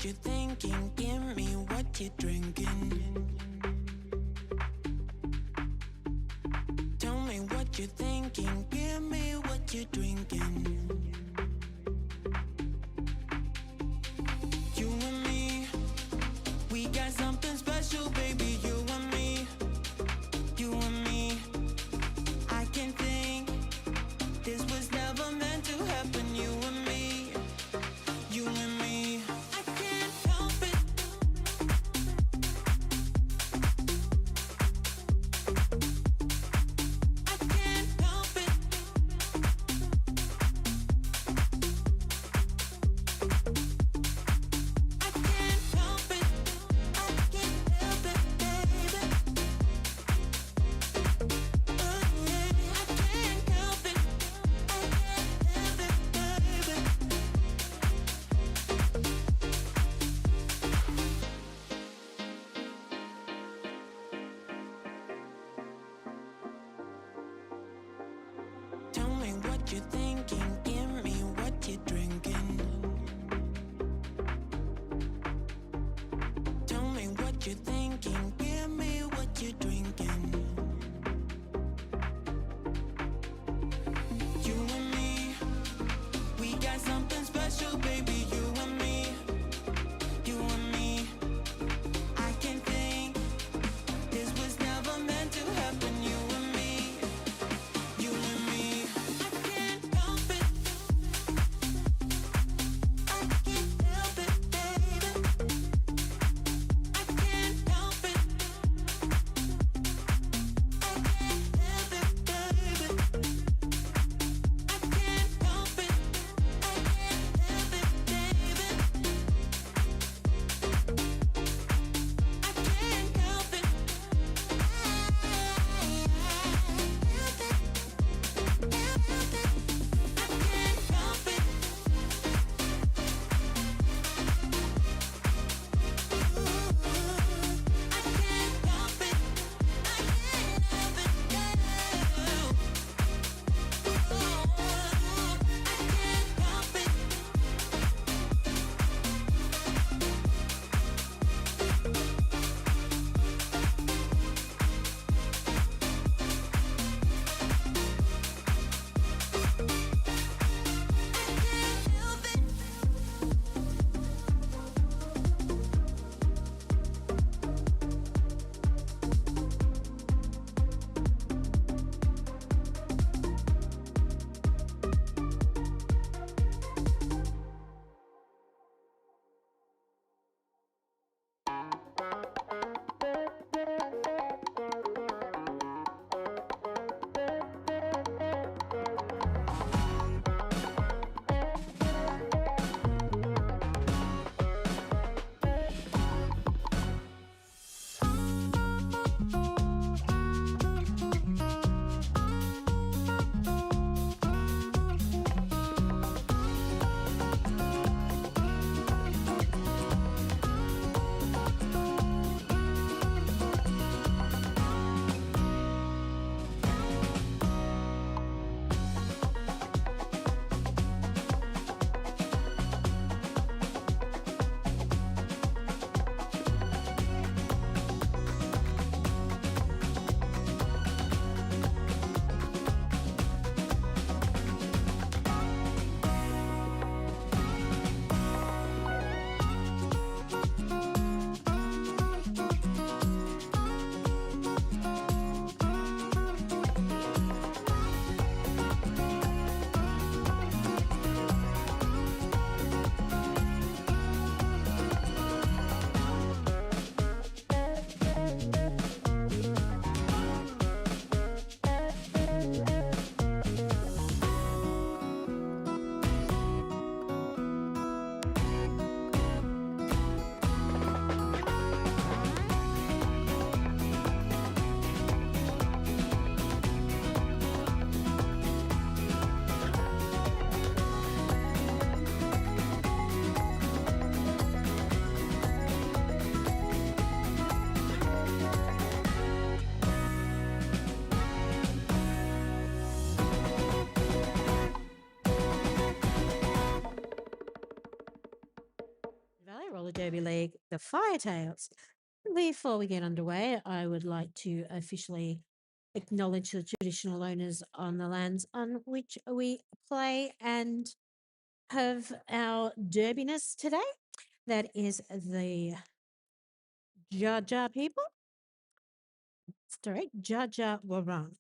what you're thinking. Give me what you're drinking. Tell me what you're thinking. Give me what you're drinking. You and me, we got something special, baby. You and me, you and me. I can think this was never meant to happen. You and me, you and me. I can't help it. I can't help it. I can't help it. I can't help it, baby. Oh yeah, I can't help it. I can't help it, baby. Tell me what you're thinking. Give me what you're drinking. Tell me what you're thinking. Give me what you're drinking. You and me, we got something special, baby. You and me, you and me. I can think this was never meant to happen. You and me, you and me. I can't help it. I can't help it, baby. I can't Roller Derby League, the Firetails. Before we get underway, I would like to officially acknowledge the traditional owners on the lands on which we play and have our derbiness today. That is the Jaja people. Sorry, Jaja Warang.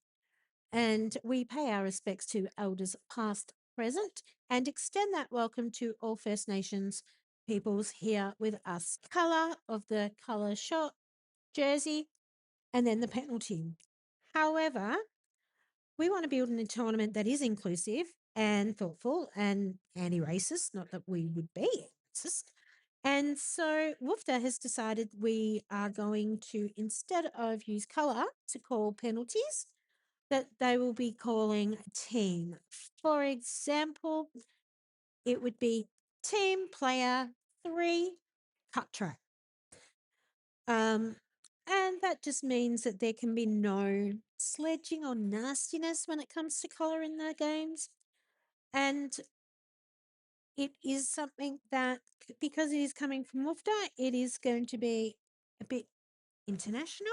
And we pay our respects to elders past, present, and extend that welcome to all First Nations peoples here with us. Colour of the colour shot jersey and then the penalty. However, we want to build a tournament that is inclusive and thoughtful and anti-racist, not that we would be racist. And so WUFTA has decided we are going to, instead of use colour to call penalties, that they will be calling team. For example, it would be team player 3 cut track. And that just means that there can be no sledging or nastiness when it comes to colour in the games. And it is something that, because it is coming from WUFTA, it is going to be a bit international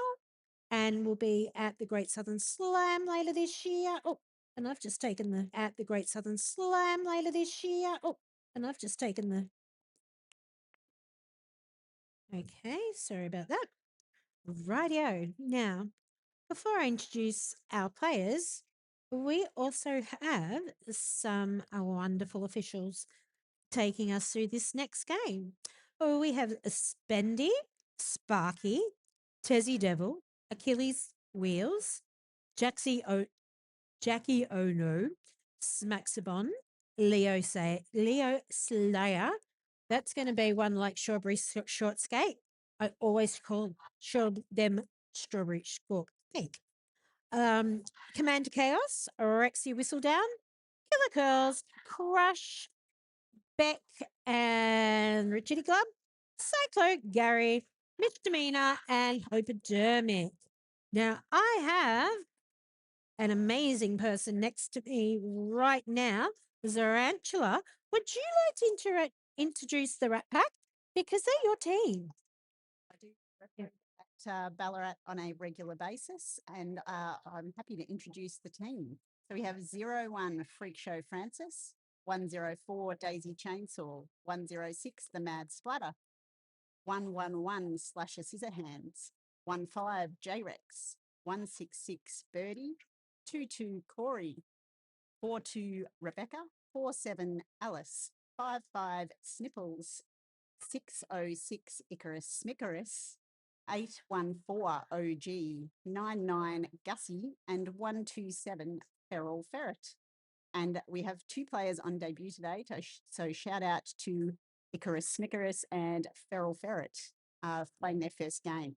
and will be at the Great Southern Slam later this year. Oh, and I've just taken the at the Great Southern Slam later this year. Oh, and I've just taken the. Okay, sorry about that. Rightio. Now, before I introduce our players, we also have some wonderful officials taking us through this next game. Oh, we have Spendy, Sparky, Tessie Devil, Achilles Wheels, Jackie Ono, Smaxabon, Leo Slayer. That's going to be one like Strawberry Short Skate. I always call them Strawberry Short Cake. Commander Chaos, Rexy Whistledown, Killer Curls, Crush, Beck, and Richard Club, Cyclo, Gary, Misdemeanor, and Hypodermic. Now, I have an amazing person next to me right now, Zarantula. Would you like to introduce the Rat Pack? Because they're your team. I do represent at Ballarat on a regular basis, and I'm happy to introduce the team. So we have 01 Freak Show Francis, 104 Daisy Chainsaw, 106 The Mad Splatter, 111 Slasher Scissorhands, 15 J-Rex, 166 Birdie, 22 Corey, 42 Rebecca, 47 Alice, 55 Snipples, 606 Icarus Smickerus, 814 OG, 99 Gussie, and 127 Feral Ferret. And we have 2 players on debut today, so shout out to Icarus Smickerus and Feral Ferret playing their first game.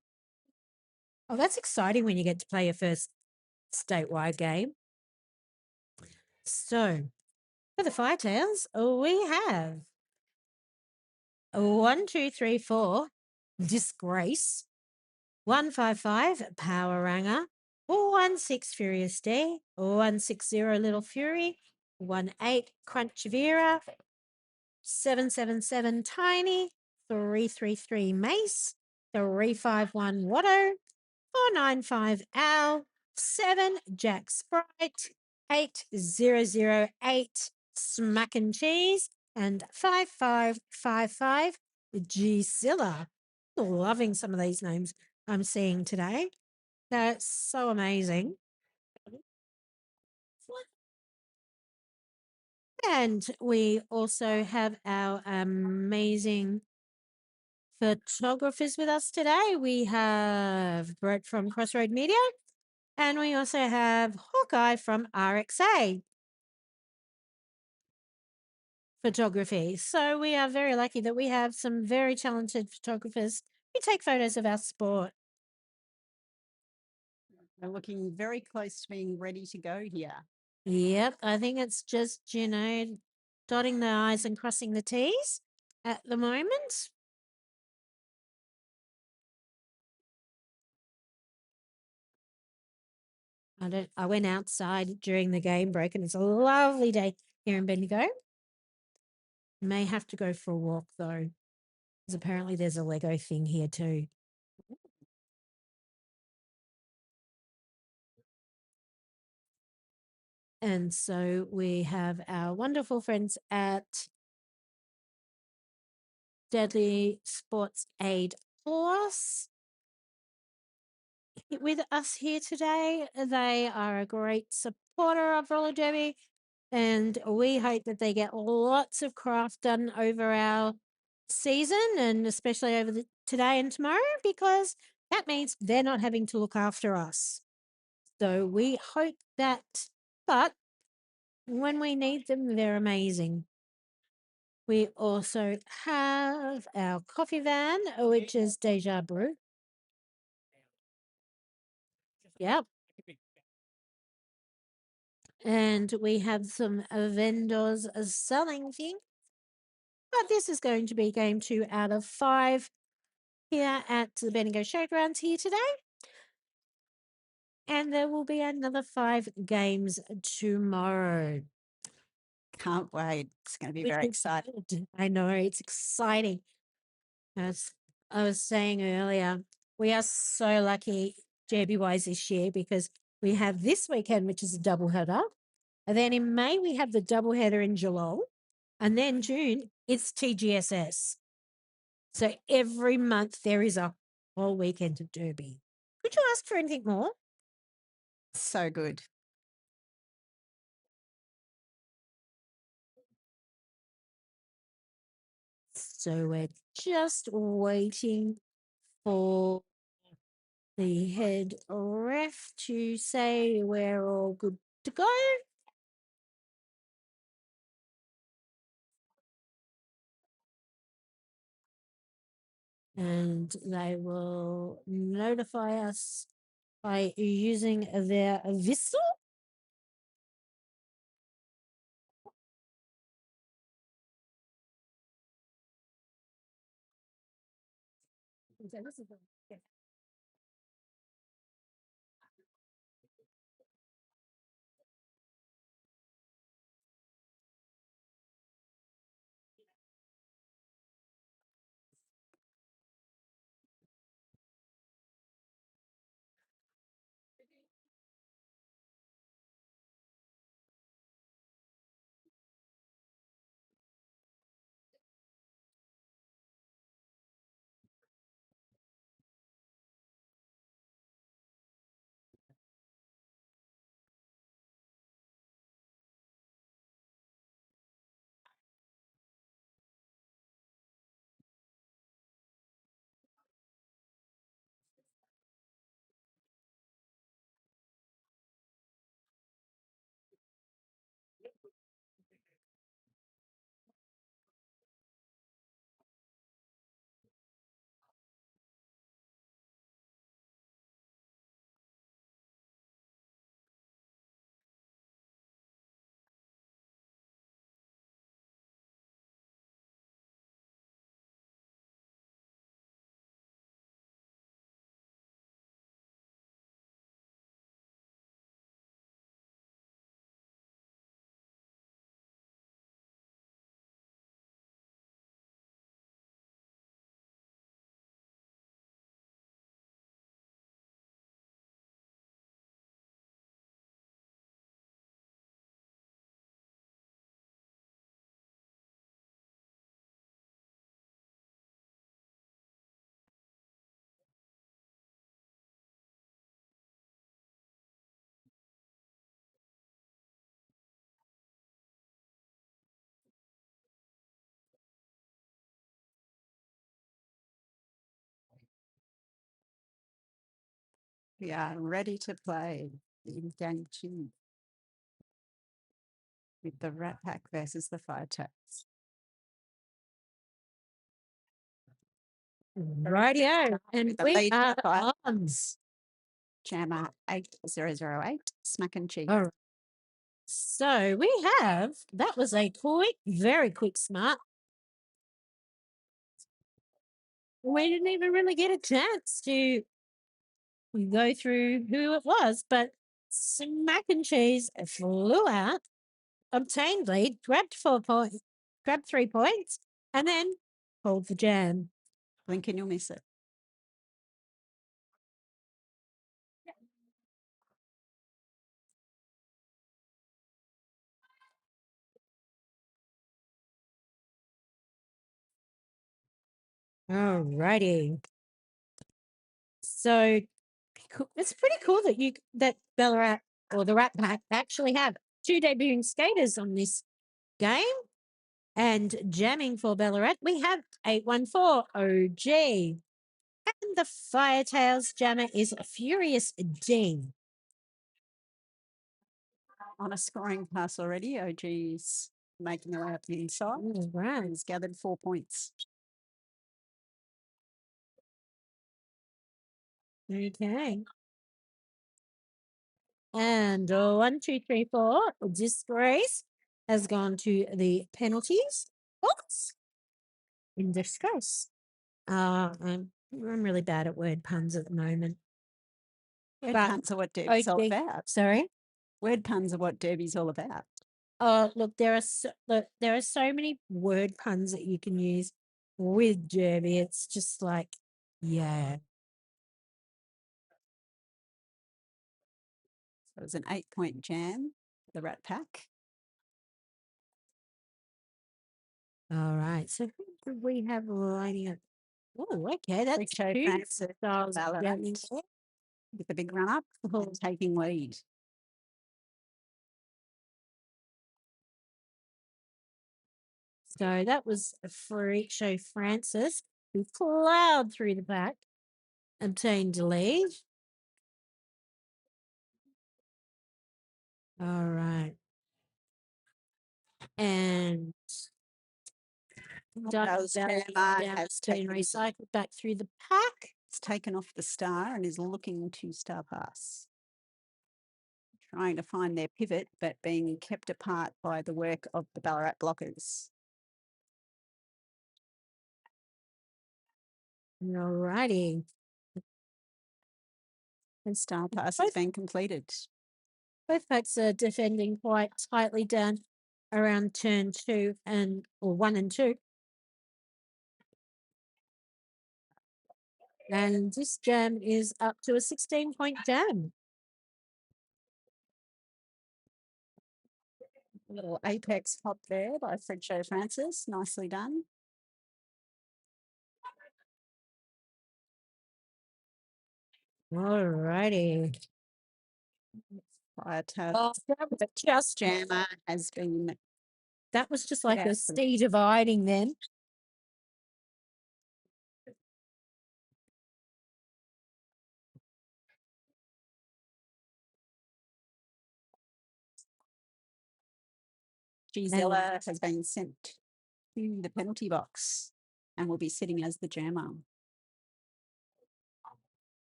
Oh, that's exciting when you get to play your first statewide game. So, for the Firetails, we have 1, 2, 3, 4, Disgrace, 155, Power Ranger, 16 Furious D, 160 Little Fury, 18 Crunch Vera, 777 Tiny, 333 Mace, 351 Watto, 495 Al, 7 Jack Sprite, 8008 Smack and Cheese, and 5555 G-Zilla. Loving some of these names I'm seeing today. That's so amazing. And we also have our amazing photographers with us today. We have Brett from Crossroad Media, and we also have Hawkeye from RXA Photography. So we are very lucky that we have some very talented photographers who take photos of our sport. We're looking very close to being ready to go here. Yep, I think it's just, dotting the I's and crossing the T's at the moment. I went outside during the game break and it's a lovely day here in Bendigo. May have to go for a walk though. because apparently there's a Lego thing here too. And so we have our wonderful friends at Deadly Sports Aid Plus with us here today. They are a great supporter of roller derby, and we hope that they get lots of craft done over our season, and especially over today and tomorrow, because that means they're not having to look after us. So we hope that, but when we need them, they're amazing. We also have our coffee van, which is Deja Brew. Yep. And we have some vendors selling things. But this is going to be game 2 out of 5 here at the Bendigo Showgrounds here today. And there will be another 5 games tomorrow. Can't wait. It's going to be which very is exciting. good. I know, it's exciting. As I was saying earlier, we are so lucky JB-wise this year because we have this weekend, which is a double header. And then in May, we have the double header in Geelong. And then June, it's TGSS. So every month there is a whole weekend of derby. Could you ask for anything more? So good. So we're just waiting for the head ref to say we're all good to go. And they will notify us by using their whistle. We are ready to play in game 2 with the Rat Pack versus the Fire Tails. Rightio. And The we lead are fire on. Jammer 8008, Smack and Cheek. All right. So we have, that was a quick, very quick smart. We didn't even really get a chance to go through who it was, but Smack and Cheese flew out, obtained lead, grabbed 4 points, grabbed 3 points, and then pulled the jam. Blink and you'll miss it. All righty. So it's pretty cool that Ballarat or the Rat Pack actually have 2 debuting skaters on this game. And jamming for Ballarat, we have 814 OG. And the Firetails jammer is Furious Dean. On a scoring pass already, OG's making their way up the inside. All right. He's gathered 4 points. Okay. And 1, 2, 3, 4. Disgrace has gone to the penalties box in disgrace. I'm really bad at word puns at the moment. Word But- puns are what Derby's all Okay. about. Sorry. Word puns are what Derby's all about. Look, there are so many word puns that you can use with Derby. It's just like, yeah. So it was an 8-point jam for the Rat Pack. All right. So who do we have lining up? Oh, okay. That's Richo two Francis styles of Ballarat jamming there. with the big run up Oh, and taking lead. So that was a freak show Francis who plowed through the pack, obtained the lead. All right. And Those Valley Jammer down has been taken, recycled back through the pack. it's taken off the star and is looking to star pass. Trying to find their pivot, but being kept apart by the work of the Ballarat blockers. All righty. And star pass has Both- been completed. Both packs are defending quite tightly down around turn 1 and 2. And this jam is up to a 16-point jam. A little apex hop there by Richo Francis. Nicely done. All righty. Firetail Oh, Jammer has been that was just like a Yeah. sea dividing them. Gisela has been sent to the penalty box and will be sitting as the jammer.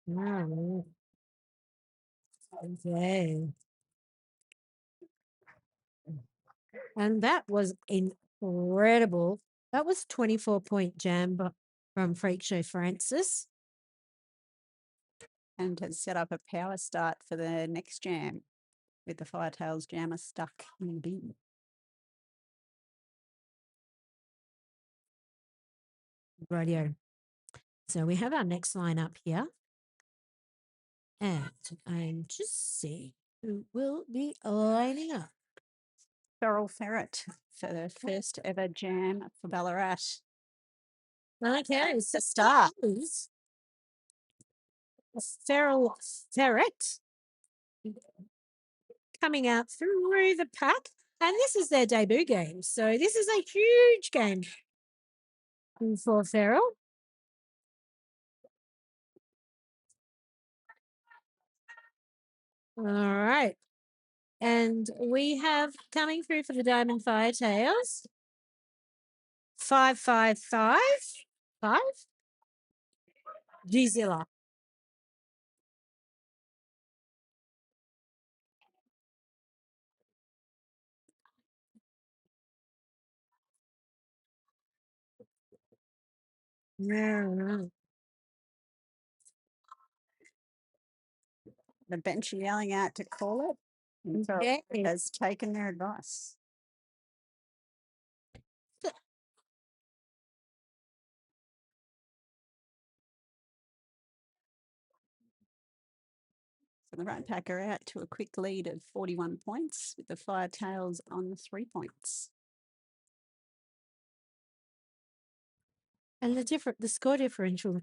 Wow. Okay. And that was incredible. That was 24-point jam from Freak Show Francis. And has set up a power start for the next jam with the Firetails jammer stuck in the bin. Radio. So we have our next line up here. And I'm just see who will be lining up. Feral Ferret for the first ever jam for Ballarat. Okay, The start. is a feral ferret coming out through the pack. And this is their debut game. So this is a huge game for Feral. All right. And we have coming through for the Diamond Firetails 555 5 Gzilla. Yeah. The bench are yelling out to call it. And Feral Okay. Ferret has taken their advice. So the Rat Pack are out to a quick lead of 41 points with the Firetails on 3 points. And the score differential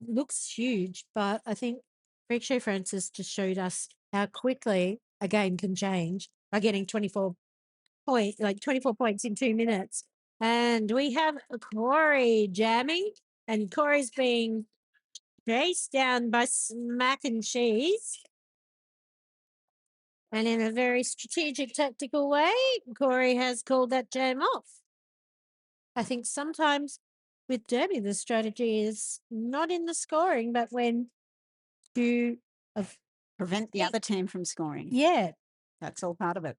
looks huge, but I think Freak Show Francis just showed us how quickly a game can change by getting 24 points in 2 minutes. And we have Corey jamming, and Corey's being chased down by Smack and Cheese. And in a very strategic, tactical way, Corey has called that jam off. I think sometimes with Derby, the strategy is not in the scoring, but when you Prevent the other team from scoring. yeah. That's all part of it.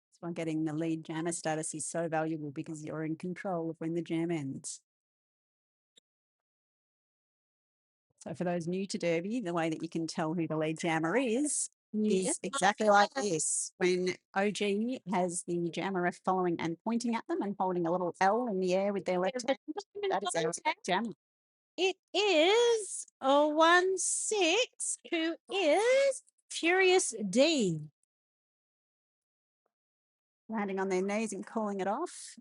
That's why getting the lead jammer status is so valuable, because you're in control of when the jam ends. So for those new to Derby, the way that you can tell who the lead jammer is exactly like this. When OG has the jammer following and pointing at them and holding a little L in the air with their left hand, that is our jammer. It is a 1-6 who is Furious D. Landing on their knees and calling it off.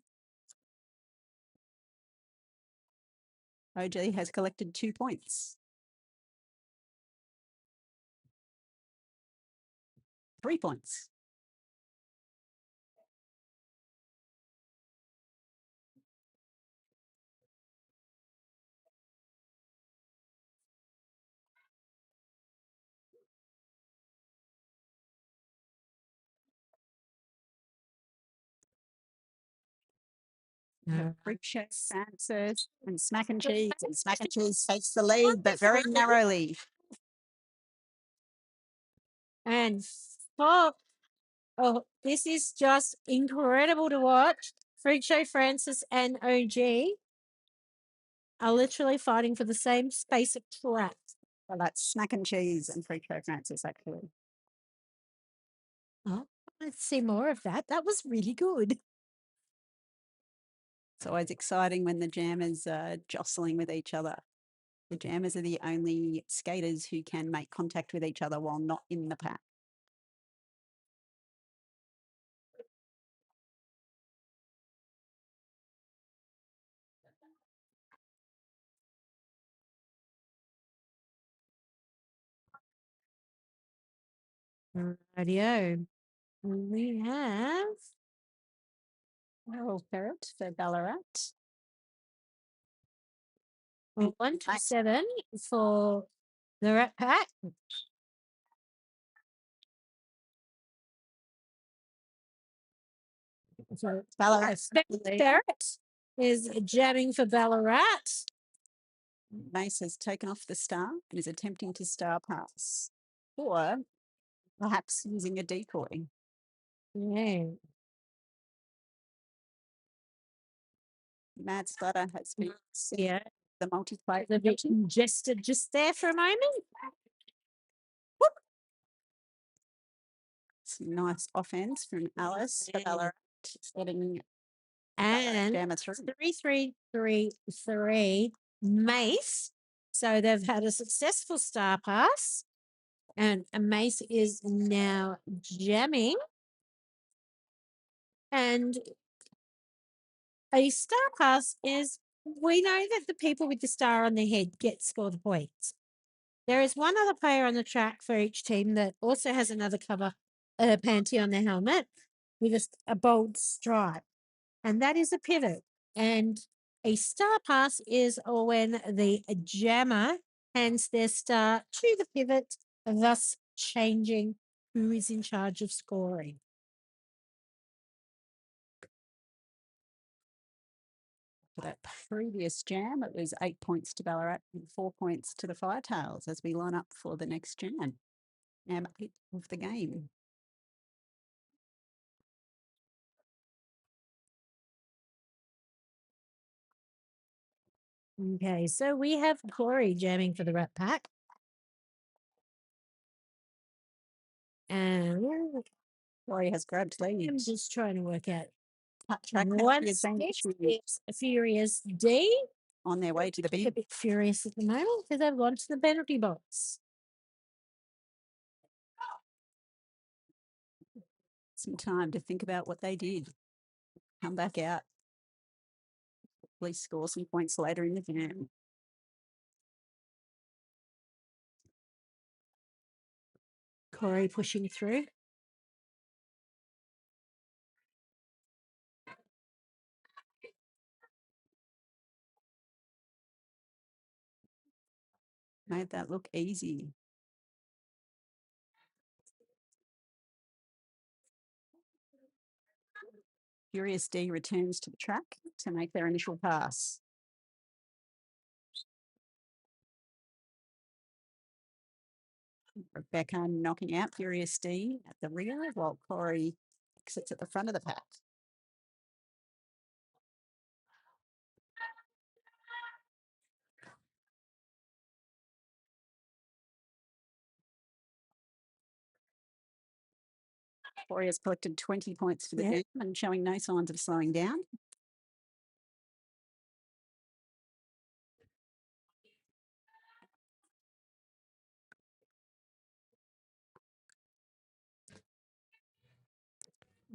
OG has collected 2 points. 3 points. Freak Show Francis and Smack and Cheese takes the lead, but very narrowly. And this is just incredible to watch. Freak Show Francis and OG are literally fighting for the same space of track. Well, that's Smack and Cheese and Freak Show Francis, actually. Oh, let's see more of that. That was really good. It's always exciting when the jammers are jostling with each other. The jammers are the only skaters who can make contact with each other while not in the pack. Radio. We have Harold Ferret for Ballarat. 127 for the Rat Pack. So Ballarat. Ferret is jamming for Ballarat. Mace has taken off the star and is attempting to star pass, or perhaps using a decoy. Yeah. Mad Splatter has been Yeah. the multiplayer. The bit ingested just there for a moment. Some nice offense from Alice for Ballarat, getting And jammer through. 3-3-3-3 Mace. So they've had a successful star pass. And Mace is now jamming. And a star pass is, we know that the people with the star on their head get scored points. There is one other player on the track for each team that also has another cover panty on their helmet with a bold stripe, and that is a pivot. And a star pass is when the jammer hands their star to the pivot, thus changing who is in charge of scoring. For that previous jam, it was 8 points to Ballarat and 4 points to the Firetails as we line up for the next jam. Jam 8 of the game. Okay, so we have Corey jamming for the Rat Pack. And Corey has grabbed lead. I'm just trying to work out. Track One is is Furious D. on their way to the a bin. bit furious at the moment because they've gone to the penalty box. Some time to think about what they did. Come back out. Please score some points later in the game. Corey pushing through. Made that look easy. Furious D returns to the track to make their initial pass. Rebecca knocking out Furious D at the rear while Corey exits at the front of the pack. Corey has collected 20 points for the game and showing no signs of slowing down.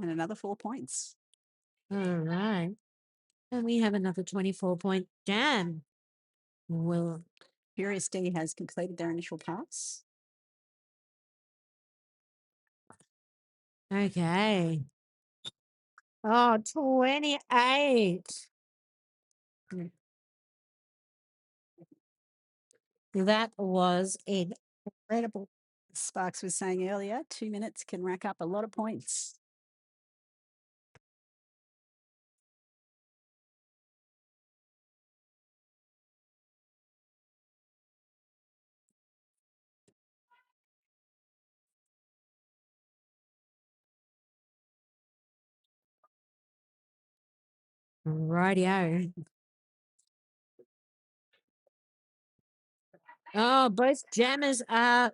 And another 4 points. All right. And we have another 24-point jam. Well, Furious D has completed their initial pass. okay. Oh, 28. That was incredible. Sparks was saying earlier, 2 minutes can rack up a lot of points. Rightio. Oh, both jammers are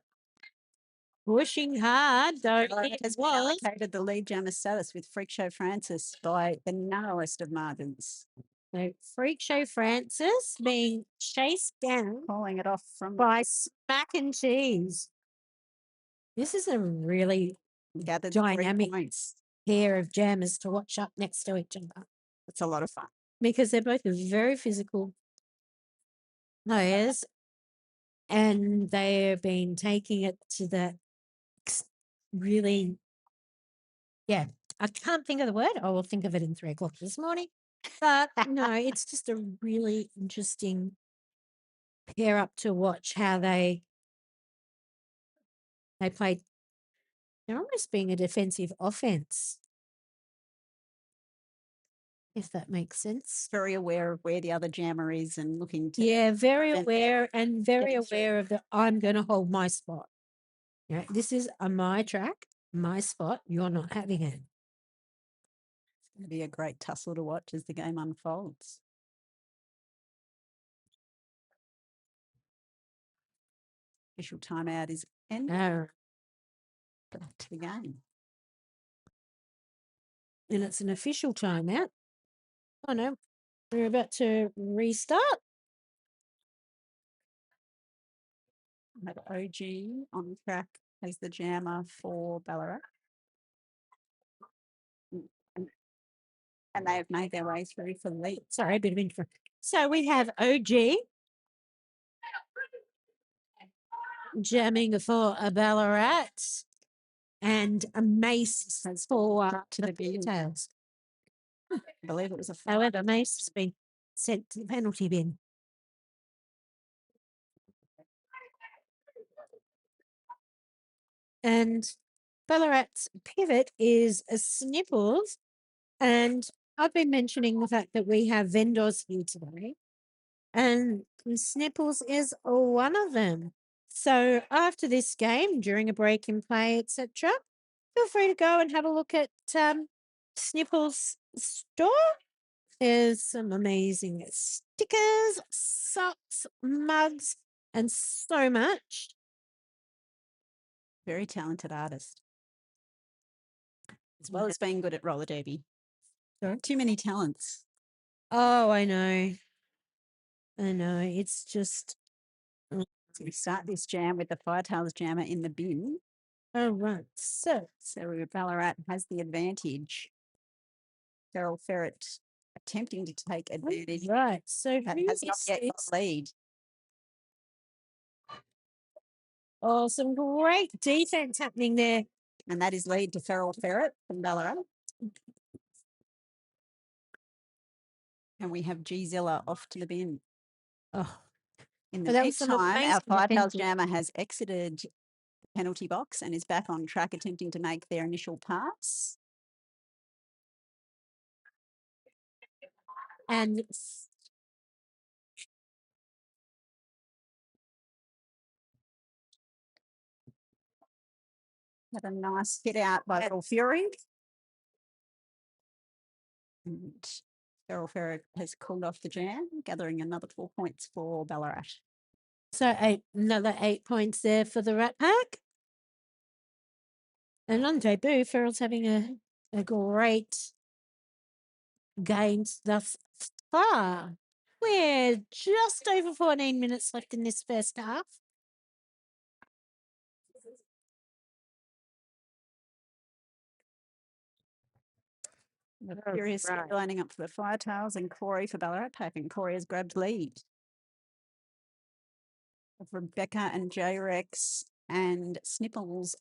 pushing hard, though. Ballarat has been allocated the lead jammer status with Freak Show Francis by the narrowest of margins. So Freak Show Francis being chased down Calling it off from by Smack and Cheese. This is a really gathered 3 dynamic points. pair of jammers to watch up next to each other It's a lot of fun. because they're both very physical players and they've been taking it to the really, yeah, I can't think of the word. I will think of it in 3 o'clock this morning. But no, it's just a really interesting pair up to watch how they play. They're almost being a defensive offense, if that makes sense. Very aware of where the other jammer is and looking to. Yeah, very prevent aware and very getting through. aware of the I'm going to hold my spot. Yeah, this is my track, my spot. You're not having it. It's going to be a great tussle to watch as the game unfolds. Official timeout is ended. Back to the game. And it's an official timeout. Oh no, we're about to restart. Have OG on track as the jammer for Ballarat. And they have made their way through for the lead. Sorry, a bit of intro. So we have OG jamming for a Ballarat and a Mace for to the the bin. Tails. I believe it was a However, Mace has been sent to the penalty bin. And Ballarat's pivot is a Snipples. And I've been mentioning the fact that we have vendors here today. And Snipples is one of them. So after this game, during a break in play, etc., feel free to go and have a look at Snipples' store. There's some amazing stickers, socks, mugs, and so much. very talented artist. As well as being good at roller derby. Sorry? Too many talents. Oh, I know. I know, it's just. So we start this jam with the Firetails jammer in the bin. All right. So, Ballarat has the advantage. Feral Ferret attempting to take advantage, right. So, but who has not is yet got this? lead. Oh, some great defense happening there. And that is lead to Feral Ferret from Ballarat. And we have G Zilla off to the bin. Oh, In the but that was some meantime, our amazing Firetails defensive. jammer has exited the penalty box and is back on track attempting to make their initial pass. And Had a nice hit out by Little Fury. And Feral Ferret has called off the jam, gathering another 4 points for Ballarat. so another 8 points there for the Rat Pack. And on debut, Ferrell's having a great game thus far. We're just over 14 minutes left in this first half. Furious right. lining up for the Firetails and Corey for Ballarat Pack, and Corey has grabbed lead. Of Rebecca and J-Rex and Snipples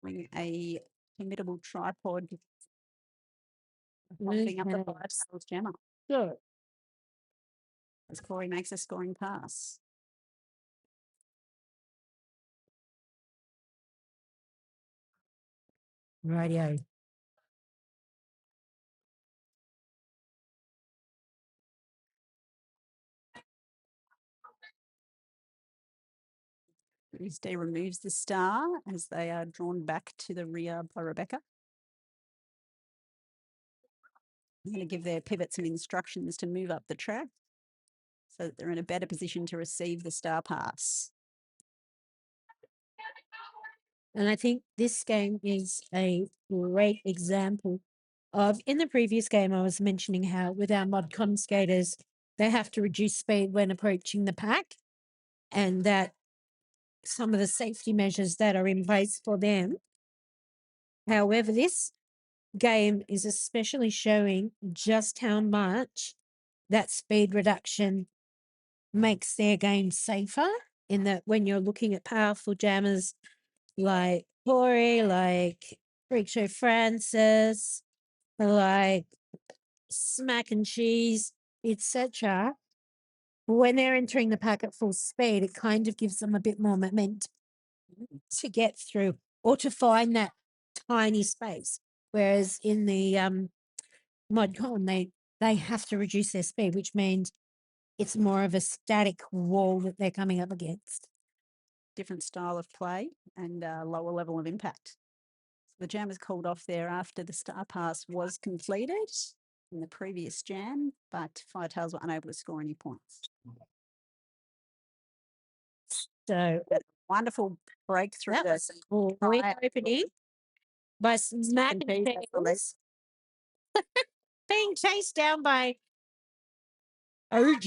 bring a imitable tripod holding up the Okay. Firetails jammer Good. as Corey makes a scoring pass. Radio. Tuesday removes the star as they are drawn back to the rear by Rebecca. I'm going to give their pivot some instructions to move up the track so that they're in a better position to receive the star pass. And I think this game is a great example of, in the previous game, I was mentioning how with our mod-con skaters, they have to reduce speed when approaching the pack, and that some of the safety measures that are in place for them. However, this game is especially showing just how much that speed reduction makes their game safer, in that when you're looking at powerful jammers like Corey, like Freak Show Francis, like Smack and Cheese, etc., when they're entering the pack at full speed, it kind of gives them a bit more momentum to get through or to find that tiny space. Whereas in the ModCon, they have to reduce their speed, which means it's more of a static wall that they're coming up against. Different style of play and lower level of impact. So the jam was called off there after the star pass was completed in the previous jam, but Firetails were unable to score any points. So Wonderful breakthrough. that was a great opening by Smack and Cheese, being chased down by OG.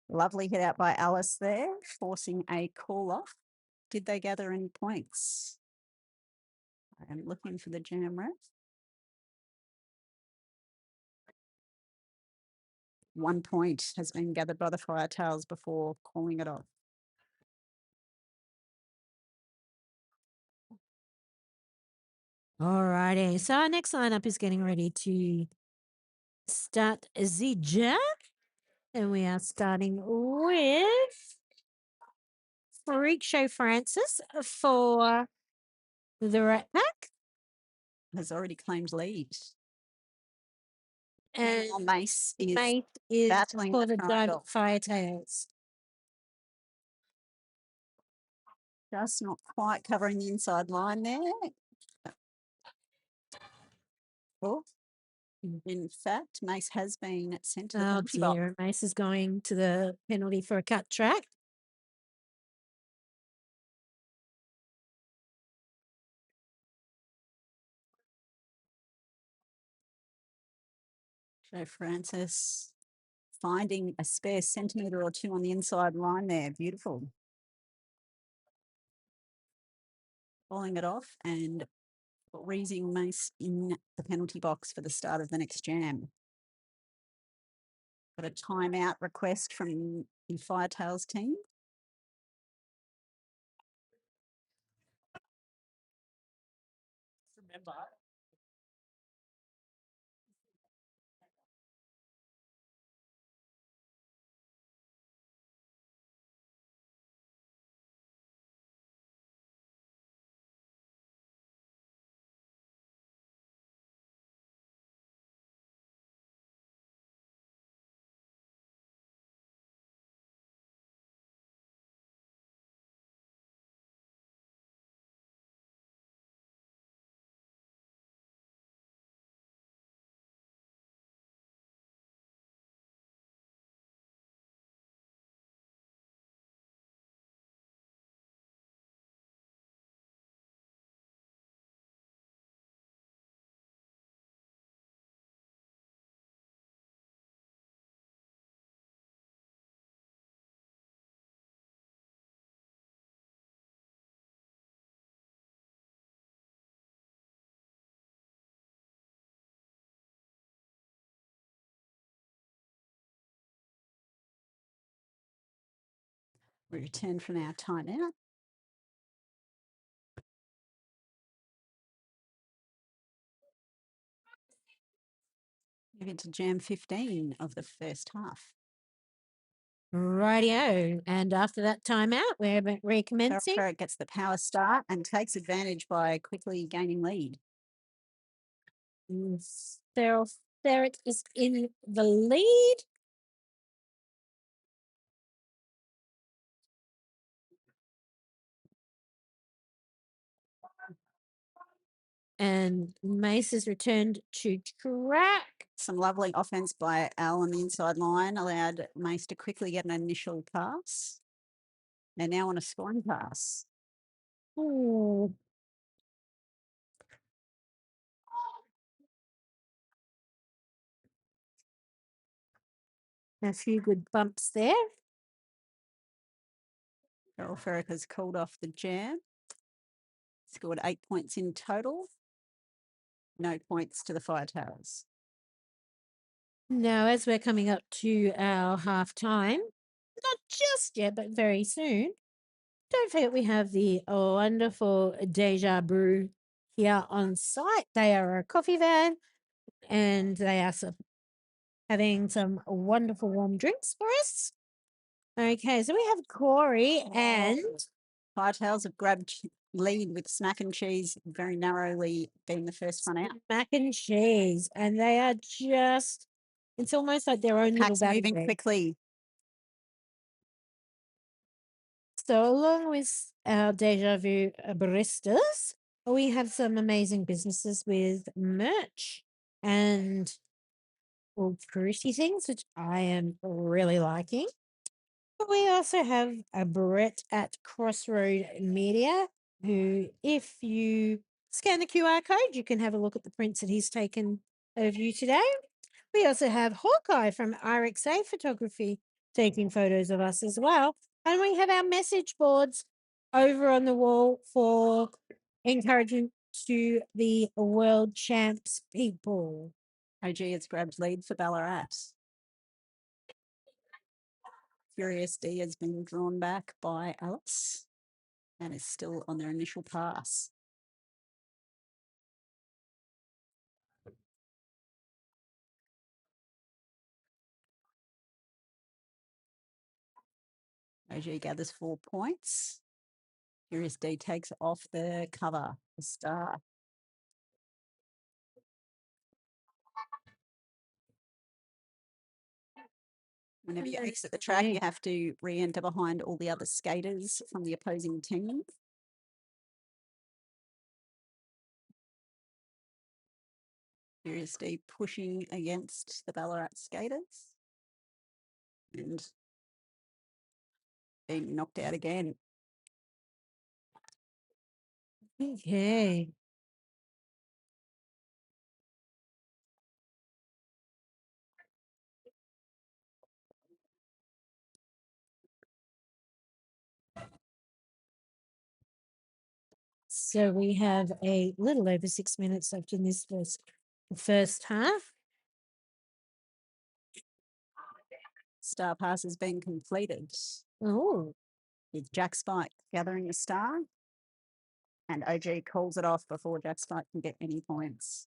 Lovely hit out by Alice there, forcing a call off. Did they gather any points? I am looking for the jam ref. 1 point has been gathered by the Firetails before calling it off. All righty. So our next lineup is getting ready to start the jam. And we are starting with Freak Show Francis for the Rat Pack. Has already claimed lead. And Now Mace is Mate is battling for the the Diamond triangle. Firetails. Just not quite covering the inside line there. Oh, in fact, Mace has been sent to the Oh penalty box. dear, Mace is going to the penalty for a cut track. Joe Francis finding a spare centimetre or two on the inside line there. Beautiful. Bowling it off and raising Mace in the penalty box for the start of the next jam. Got a timeout request from the Firetails team. Remember. We return from our timeout. Move into jam 15 of the first half. Rightio. And after that timeout, we're recommencing. Ferret gets the power start and takes advantage by quickly gaining lead. Cyril Ferret is in the lead. And Mace has returned to track. Some lovely offense by Al on the inside line allowed Mace to quickly get an initial pass. They're now on a scoring pass. Ooh. A few good bumps there. Errol Ferrick has called off the jam. Scored 8 points in total. No points to the Firetails. Now, as we're coming up to our half time, not just yet, but very soon, don't forget we have the wonderful Deja Brew here on site. They are a coffee van and they are having some wonderful warm drinks for us. Okay, so we have Corey and Firetails have grabbed lead with Smack and Cheese very narrowly being the first one out. mac and cheese, and they are just, it's almost like their own little Pack's moving band. quickly. So along with our Deja Vu baristas, we have some amazing businesses with merch and all pretty things, which I am really liking. But we also have a Brett at Crossroad Media, who, if you scan the QR code, you can have a look at the prints that he's taken of you today. We also have Hawkeye from RXA Photography taking photos of us as well. And we have our message boards over on the wall for encouraging to the world champs people. OG has grabbed lead for Ballarat. Furious D has been drawn back by Alice and is still on their initial pass. OG gathers 4 points. Furious D takes off the cover, the star. Whenever you exit the track, you have to re-enter behind all the other skaters from the opposing team. Furious D pushing against the Ballarat skaters and being knocked out again. Okay. So we have a little over 6 minutes left in this first half. Star pass has been completed Oh, with Jack Spike gathering the star. And OG calls it off before Jack Spike can get any points.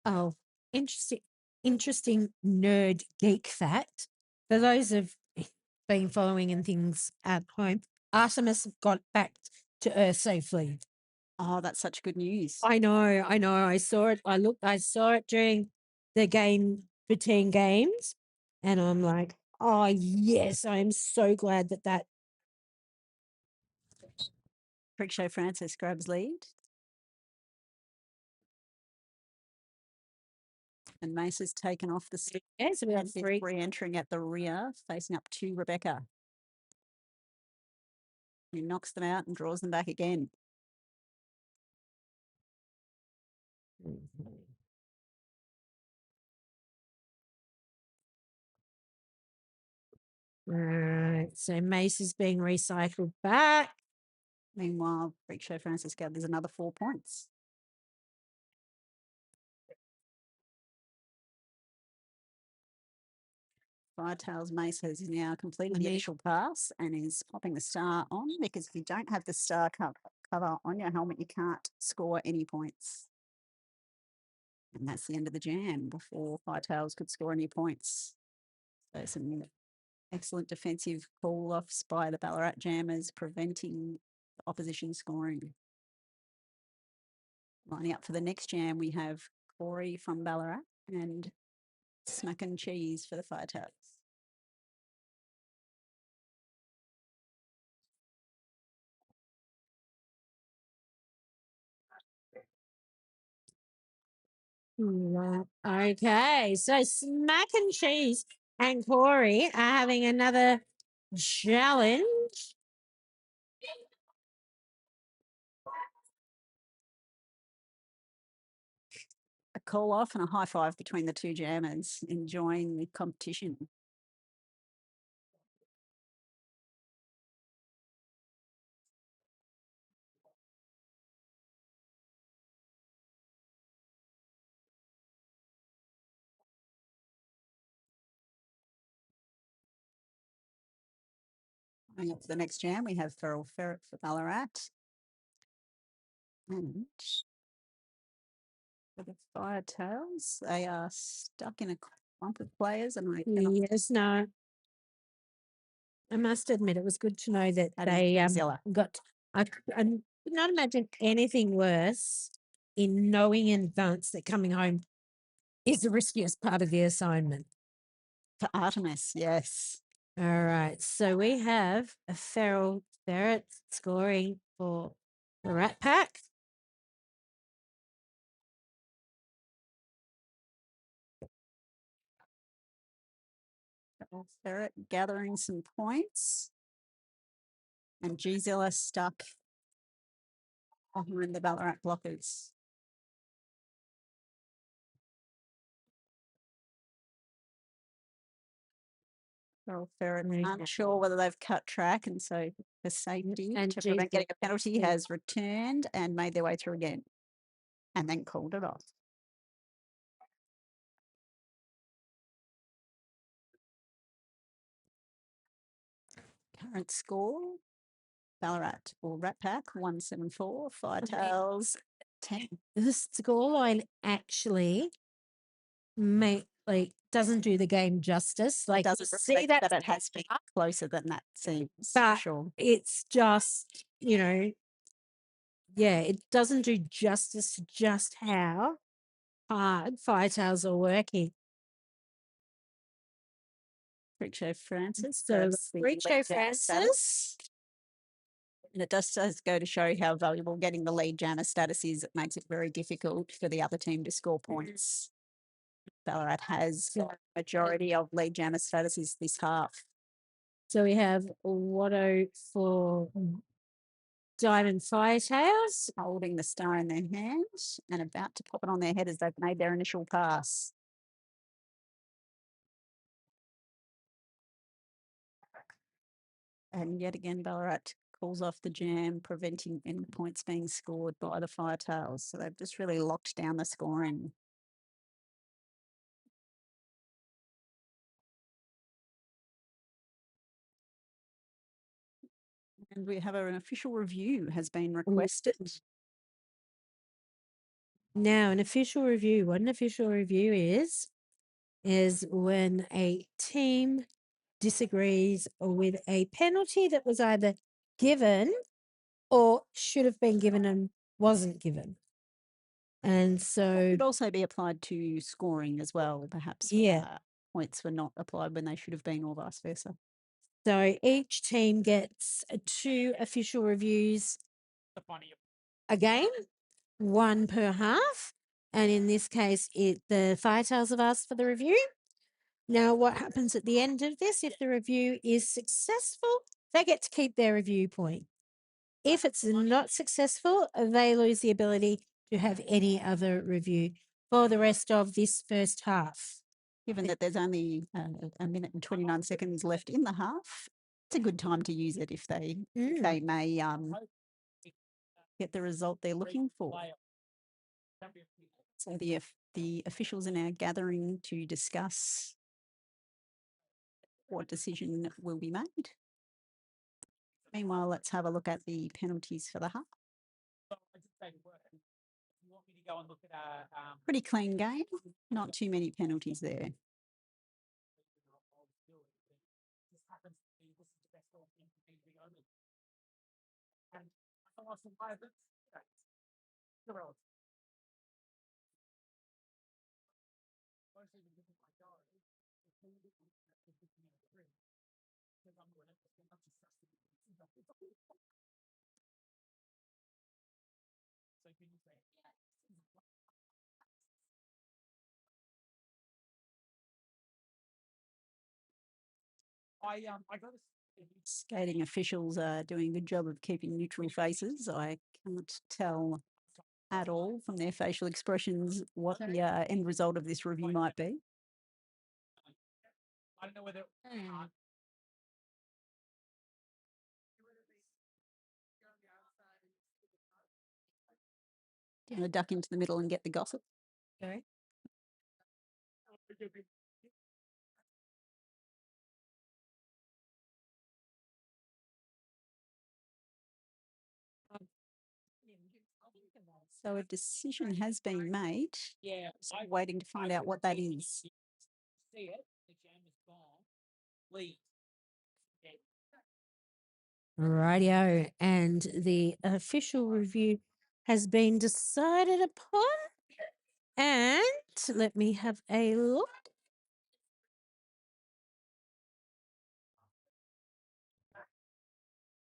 oh, interesting nerd geek fact. For those of been following and things at home, Artemis got back to Earth safely. Oh, that's such good news. I know. I saw it. I saw it during the game for Teen Games, and I'm like, oh yes, I am so glad that Freak Show Francis grabs lead. And Mace has taken off the stick. yes, we have And is three. re-entering at the rear, facing up to Rebecca. He knocks them out and draws them back again. Right. So Mace is being recycled back. Meanwhile, Freak Show Francis gathers another 4 points. Firetail's Mace has now completed the initial pass and is popping the star on, because if you don't have the star cover on your helmet, you can't score any points. And that's the end of the jam before Firetails could score any points. So some excellent defensive call-offs by the Ballarat Jammers, preventing the opposition scoring. Lining up for the next jam, we have Corey from Ballarat and Smack and Cheese for the Firetails. Right. Okay. So Smack and Cheese and Corey are having another challenge. A call off and a high five between the two jammers, enjoying the competition. Going up to the next jam, we have Feral Ferret for Ballarat. And for the Firetails, they are stuck in a clump of players, and I cannot Yes, no. I must admit, it was good to know that That is they Zilla. got. I could not imagine anything worse in knowing in advance that coming home is the riskiest part of the assignment. For Artemis, yes. All right, so we have a feral ferret scoring for the Rat Pack. Feral Ferret gathering some points. And Gzilla stuck behind the Ballarat blockers. Feral Ferret aren't sure whether they've cut track, and so for safety And to prevent getting a Gzilla, penalty, yeah. has returned and made their way through again, and then called it off. Current score: Ballarat or Rat Pack 174, Firetails 10. The scoreline actually doesn't do the game justice. Like, Doesn't you see reflect that that it has been closer than that seems, for but sure. it's just, yeah, it doesn't do justice to just how hard Firetails are working. Freak Show Francis. So grabs the Freak Show lead jammer status. Francis. And it does go to show how valuable getting the lead jammer status is. It makes it very difficult for the other team to score points. Ballarat has Yeah. majority of lead jammer statuses this half. So we have Watto for Diamond Firetails. Holding the star in their hand and about to pop it on their head as they've made their initial pass. And yet again, Ballarat calls off the jam, preventing any points being scored by the Firetails. So they've just really locked down the scoring. And we have an official review has been requested. Now, an official review. What an official review is when a team disagrees with a penalty that was either given or should have been given and wasn't given. And That so, could also be applied to scoring as well, perhaps. yeah. Points were not applied when they should have been, or vice versa. So each team gets 2 official reviews a game, 1 per half. And in this case, the Firetails have asked for the review. Now, what happens at the end of this? If the review is successful, they get to keep their review point. If it's not successful, they lose the ability to have any other review for the rest of this first half. Given that there's only a minute and 29 seconds left in the half, it's a good time to use it if they may get the result they're looking for. So the officials are now gathering to discuss what decision will be made. Meanwhile, let's have a look at the penalties for the half. Pretty clean game, not too many penalties there. Skating officials are doing a good job of keeping neutral faces. I can't tell at all from their facial expressions what the end result of this review might be. I don't know whether. Do you want to duck into the middle and get the gossip? Sorry. So a decision has been made. Yeah, So waiting to find out what that is. See it. The jam is gone. Leave. Rightio. And the official review has been decided upon. And let me have a look.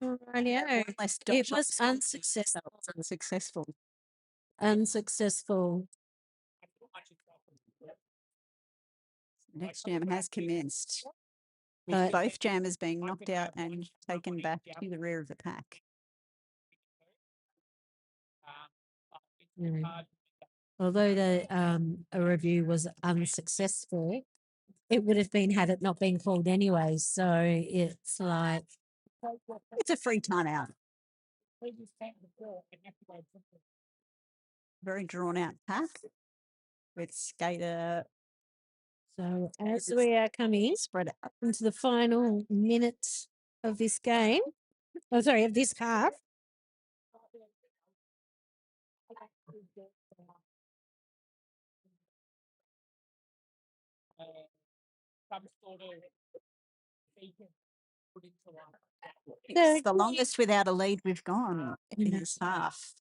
Rightio. Less It dot was shots. unsuccessful. That was unsuccessful. Unsuccessful. Next jam has commenced. With But- both jammers being knocked out and taken back to the rear of the pack. Although the a review was unsuccessful, it would have been had it not been called anyway. So it's like It's a free timeout. Very drawn out pack with skater so as we are coming spread out. into the final minute of this game. Oh, sorry, of this half. It's the longest without a lead we've gone in this half.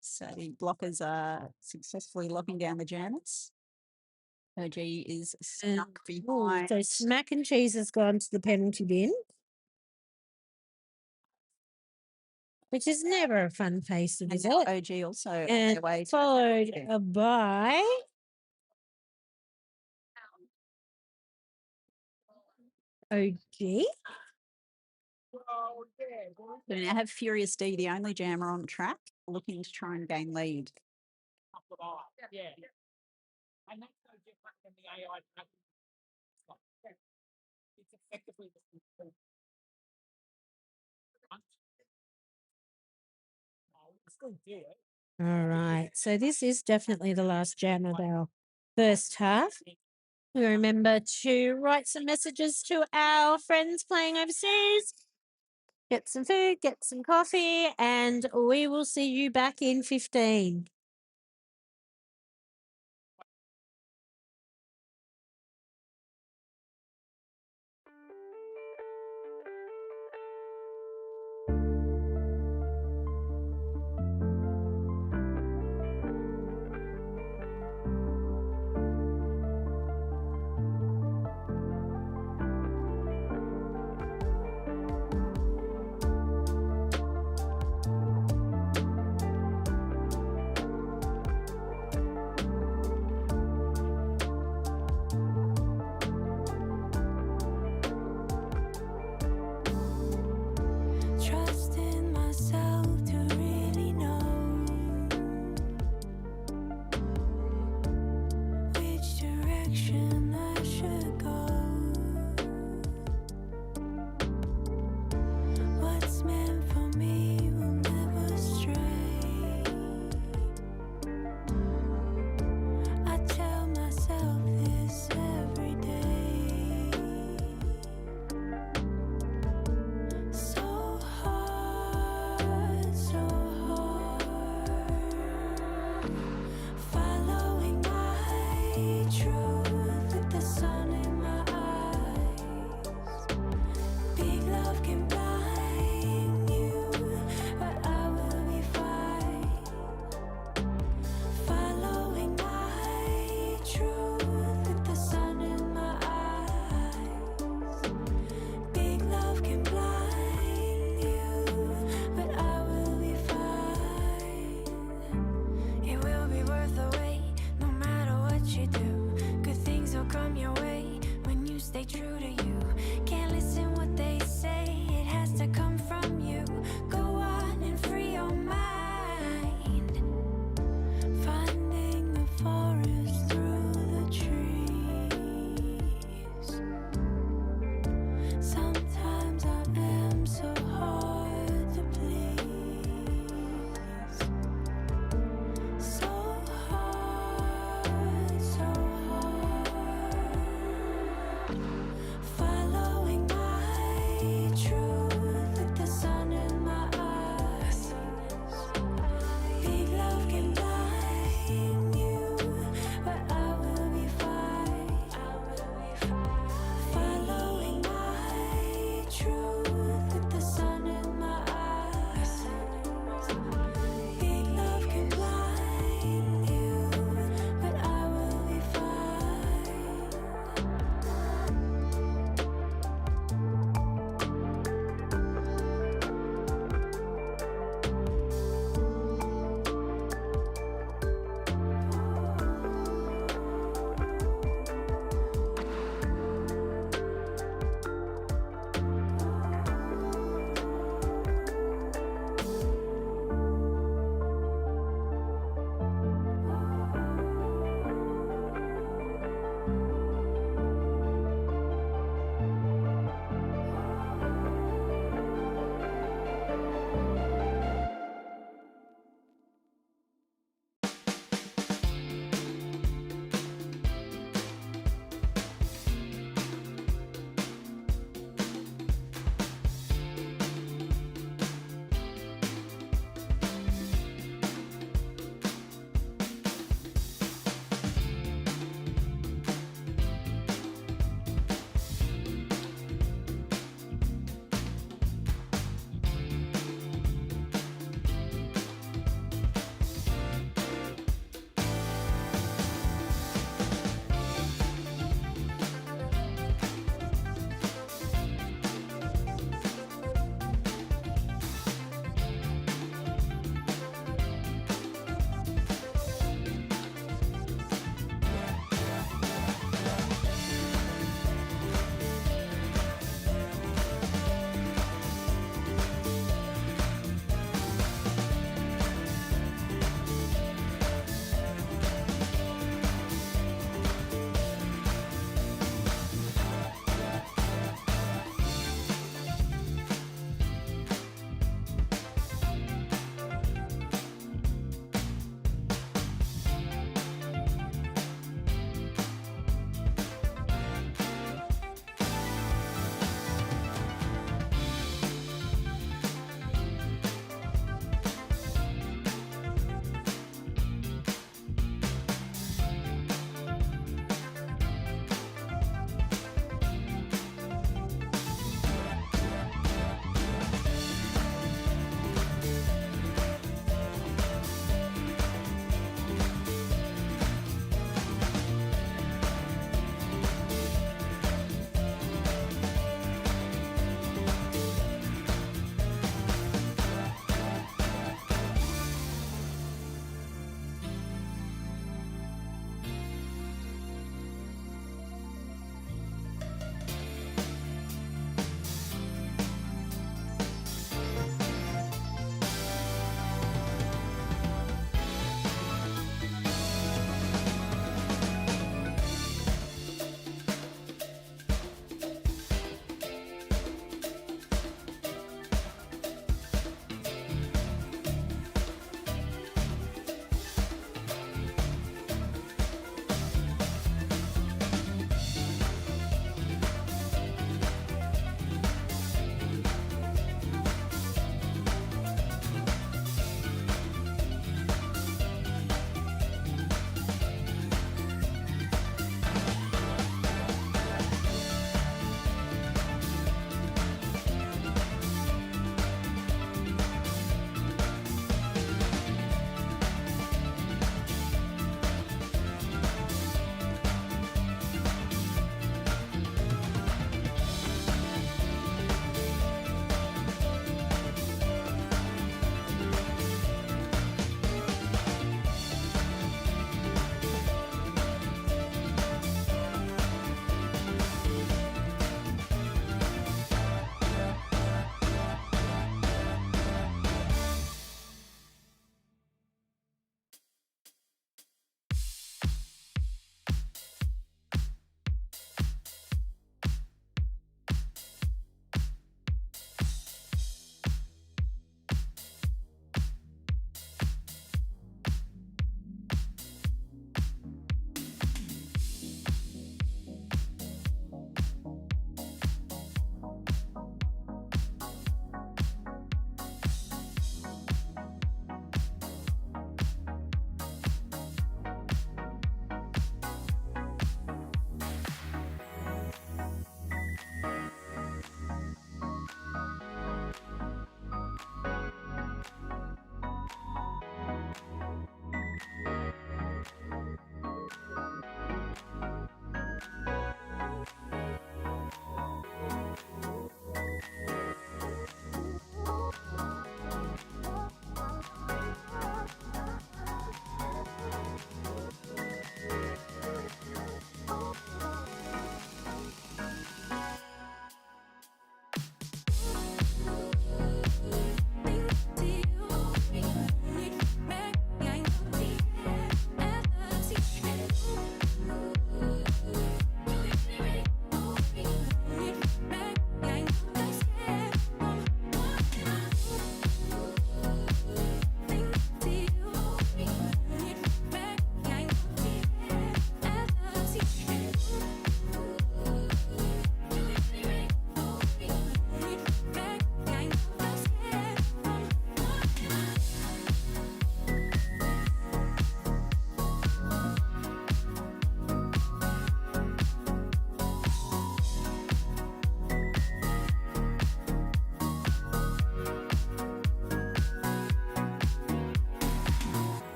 So the blockers are successfully locking down the jammers. OG is stuck behind. So Smack and Cheese has gone to the penalty bin, which is never a fun face to And visit. now OG also on And their way to followed by OG. So we now have Furious D, the only jammer on track, looking to try and gain lead. Yeah. And that's no different than the AI. It's effectively All right. So this is definitely the last jam of our first half. We remember to write some messages to our friends playing overseas. Get some food, get some coffee, and we will see you back in 15.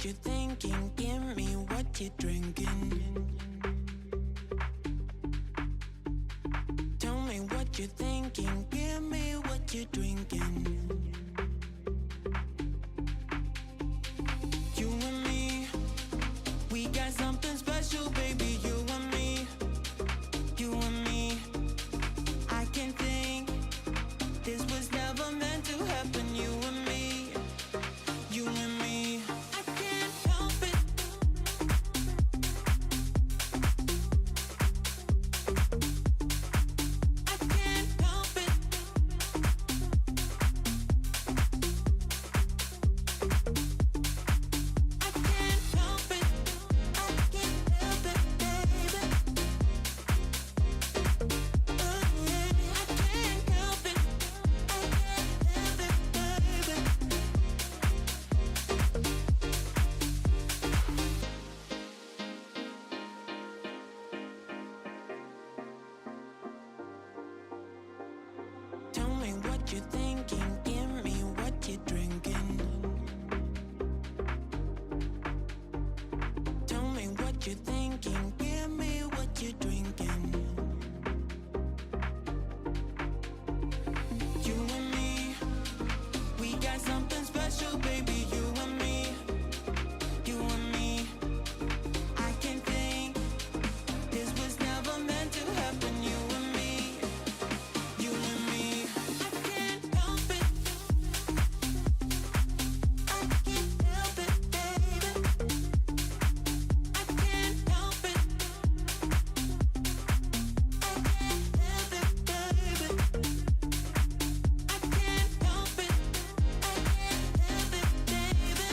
you're thinking, give me what you're drinking. Tell me what you're thinking, give me what you're drinking. You and me, we got something special, baby. You and me, you and me. I can think this was never meant to happen. You and me, you and me. I can't help it. I can't help it. I can't help it. I can't help it, baby. I can't help it. I can't help it, baby. Tell me what you're thinking, give me what you're drinking. Tell me what you're thinking, give me what you're drinking. You and me, we got something special, baby. You and me, you and me. I can think this was never meant to happen. You and me, you and me. I can't help it. I can't help it, baby. I can't help it. I can't help it, baby. I can't help it. I can't help it, baby.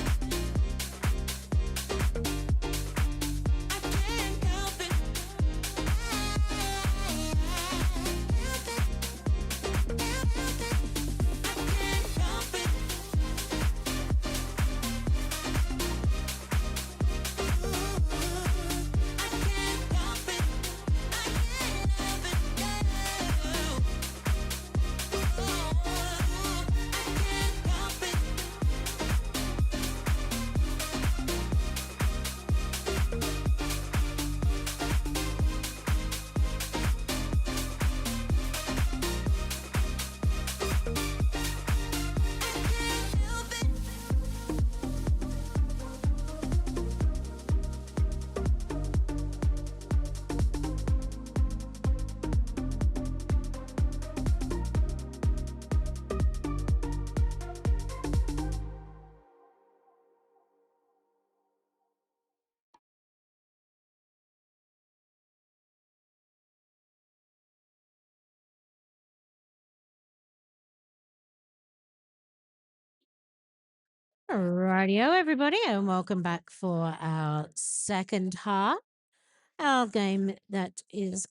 Rightio, everybody, and welcome back for our second half. Our game that is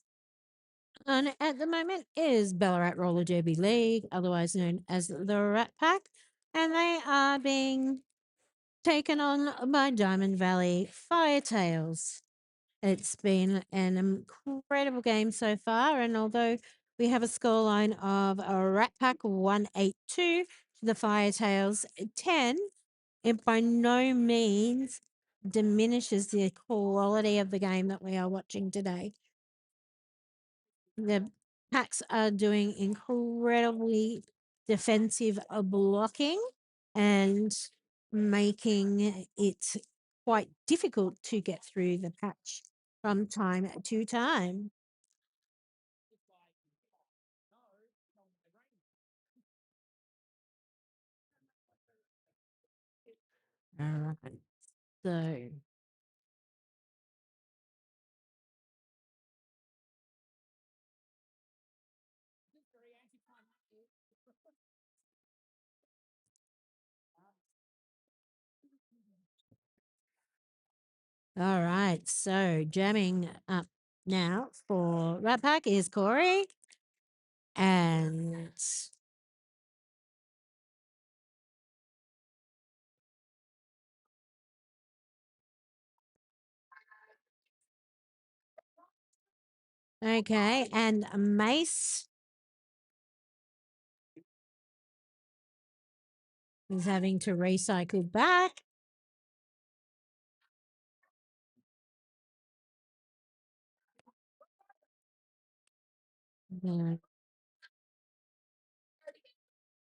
on at the moment is Ballarat Roller Derby League, otherwise known as the Rat Pack, and they are being taken on by Diamond Valley Firetails. It's been an incredible game so far, and although we have a scoreline of a Rat Pack 182 to the Firetails 10, it by no means diminishes the quality of the game that we are watching today. The packs are doing incredibly defensive blocking and making it quite difficult to get through the patch from time to time. All right. So all right. So jamming up now for Rat Pack is Corey. And okay, and Mace is having to recycle back. Yeah.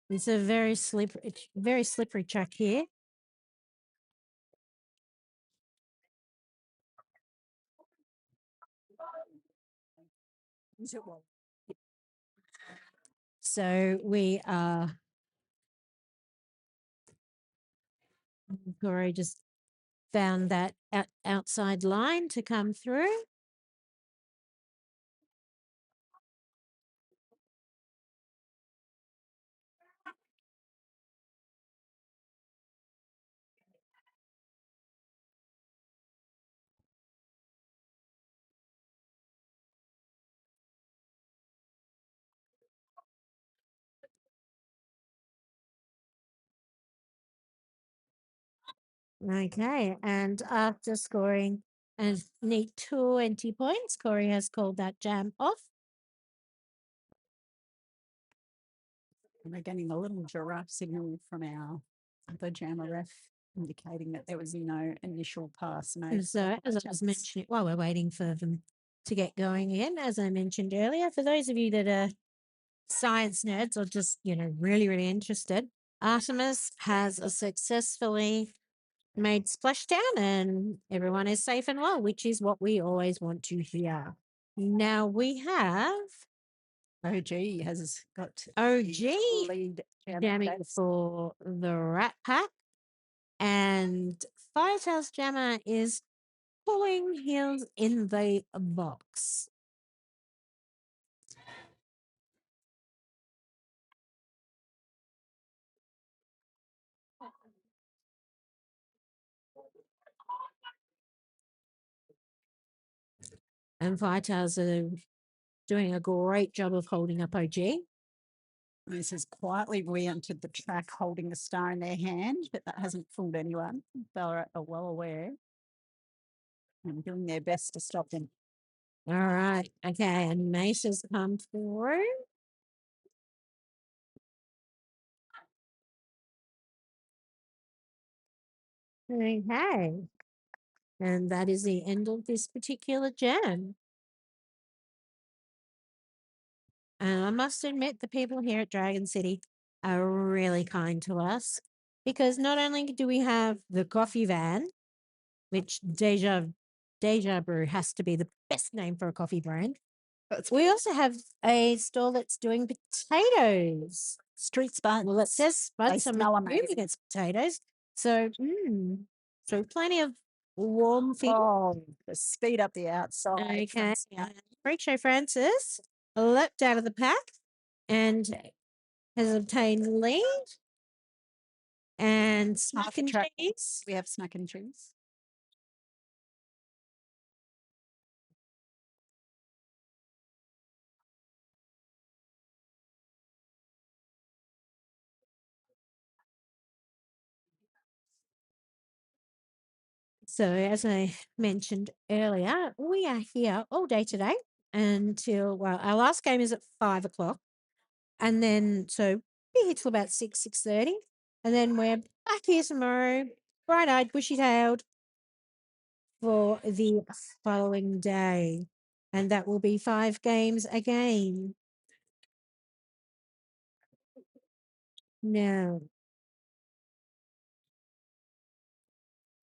It's a very slippery track here. So we are Corey just found that outside line to come through. Okay, and after scoring a neat 20 points, Corey has called that jam off. And we're getting a little giraffe signal from our other jammer ref indicating that there was no initial pass made. And so, as I was mentioning, while we're waiting for them to get going again, as I mentioned earlier, for those of you that are science nerds or just, really, really interested, Artemis has successfully made splashdown and everyone is safe and well, which is what we always want to hear. Now we have OG has got OG lead jamming for the Rat Pack, and Firetail's Jammer is pulling heels in the box. And Firetails are doing a great job of holding up OG. This has quietly re-entered the track holding the star in their hand, but that hasn't fooled anyone. Ballarat are well aware and doing their best to stop them. All right. Okay. And Mace has come through. Okay. And that is the end of this particular jam. And I must admit, the people here at Dragon City are really kind to us because not only do we have the coffee van, which Deja Brew has to be the best name for a coffee brand. We also have a store that's doing potatoes. Street spuds. Well, it says spuds. They So I'm smell assuming amazing. it's potatoes. So, so plenty of warm feet. Oh, to speed up the outside. Okay. Freak Show Francis leapt out of the pack and has obtained lead. And Smack and track. Cheese. We have Smack and Cheese. So, as I mentioned earlier, we are here all day today until, well, our last game is at 5:00. And then, so be here till about 6:30. And then we're back here tomorrow, bright eyed, bushy tailed, for the following day. And that will be 5 games again. Now,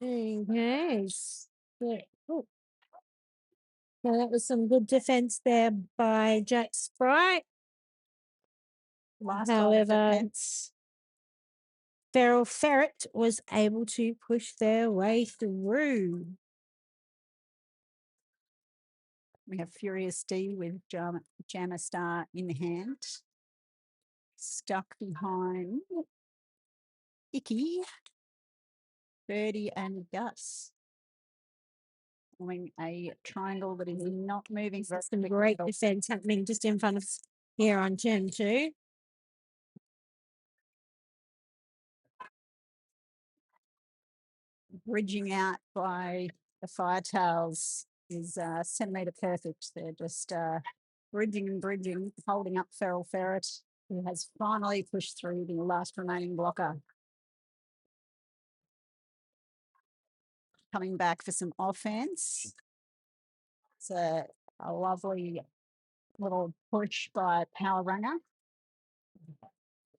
okay. So that was some good defense there by Jack Sprite. Last However, defense. Feral Ferret was able to push their way through. We have Furious D with Jammer Star in hand. Stuck behind Icky, Birdie and Gus. Forming a triangle that is not moving. Some great defense happening just in front of us here on Gen 2. Bridging out by the Firetails is centimetre perfect. They're just bridging and bridging, holding up Feral Ferret, who has finally pushed through the last remaining blocker. Coming back for some offense. It's a lovely Little push by Power Runner.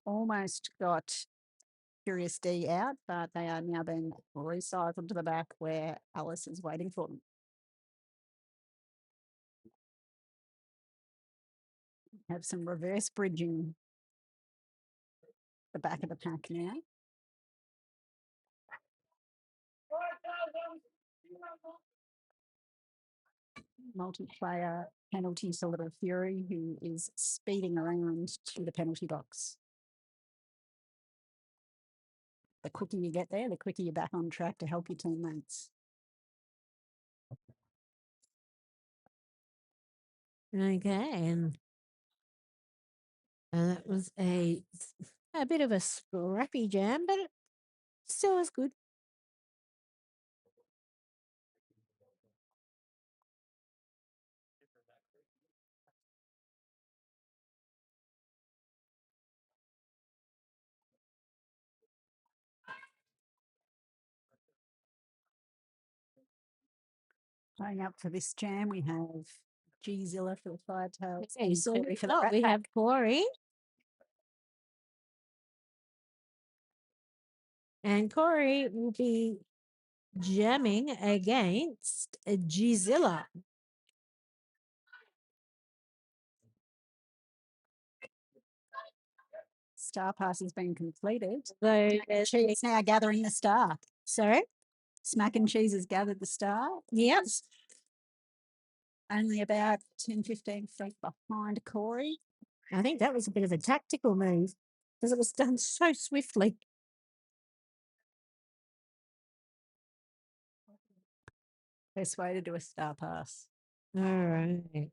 Almost got Curious D out, but they are now being recycled to the back where Alice is waiting for them. Have some reverse bridging the back of the pack now. Multiplayer penalty to Little Fury, who is speeding around to the penalty box. The quicker you get there, the quicker you're back on track to help your teammates. Okay, and that was a bit of a scrappy jam, but it still was good. Going up for this jam, we have G-Zilla for the Firetails. Okay, and so Corey for the Rat we Pack. have Corey. And Corey will be jamming against Gzilla. Star pass has been completed. So She's now gathering the star. sorry. Smack and Cheese has gathered the star. Yep. Only about 10, 15 feet behind Corey. I think that was a bit of a tactical move because it was done so swiftly. Best way to do a star pass. All right.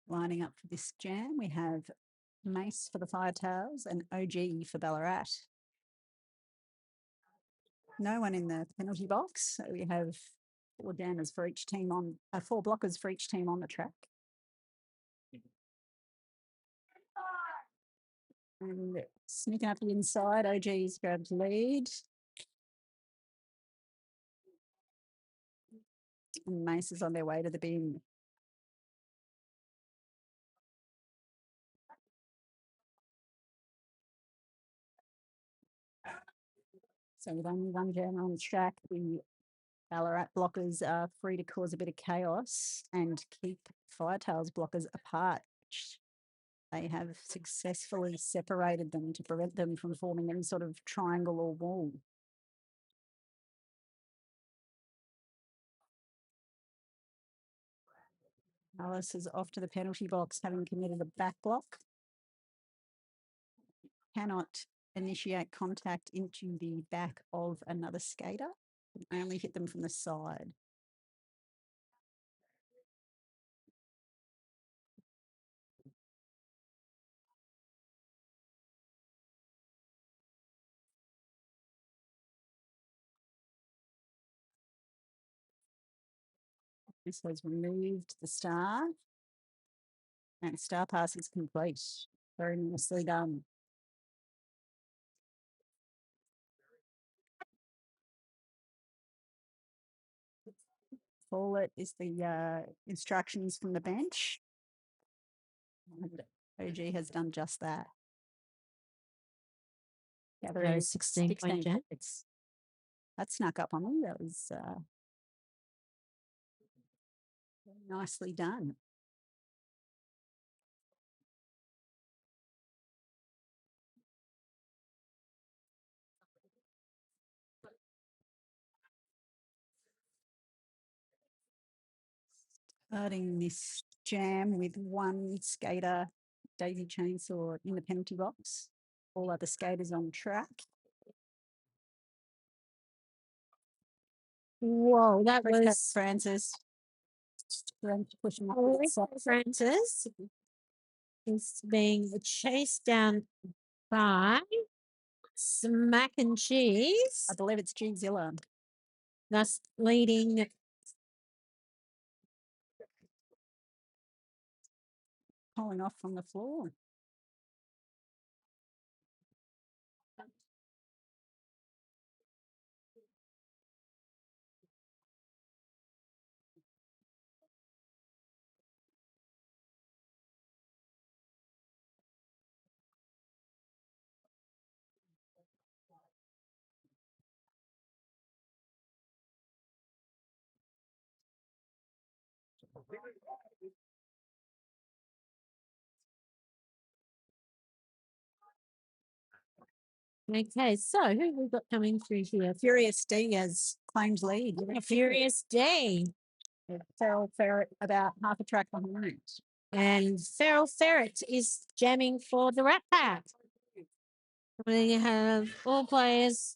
Lining up for this jam, we have Mace for the Firetails and OG for Ballarat. No one in the penalty box, so we have 4 jammers for each team on, 4 blockers for each team on the track. And sneaking up the inside, OG's grabbed lead. And Mace is on their way to the bin. So with only 1 jammer on track, the Ballarat blockers are free to cause a bit of chaos and keep Firetails blockers apart. They have successfully separated them to prevent them from forming any sort of triangle or wall. Alice is off to the penalty box, having committed a back block. Cannot initiate contact into the back of another skater. Can only hit them from the side. This has removed the star. And star pass is complete. Very nicely done. All it is the instructions from the bench. And OG has done just that. Gathering 16 point jam. points. That snuck up on me. That was nicely done. Starting this jam with 1 skater, Daisy Chainsaw, in the penalty box. All other skaters on track. Whoa, that Rick was Francis. Pushing up Rick the side. Francis is being chased down by Smack and Cheese. I believe it's G-Zilla. Thus leading Pulling off from the floor. Okay, so who have we got coming through here? Furious D has claimed lead. A Furious Day. Feral Ferret about half a track behind. And Feral Ferret is jamming for the Rat Pack. We have all players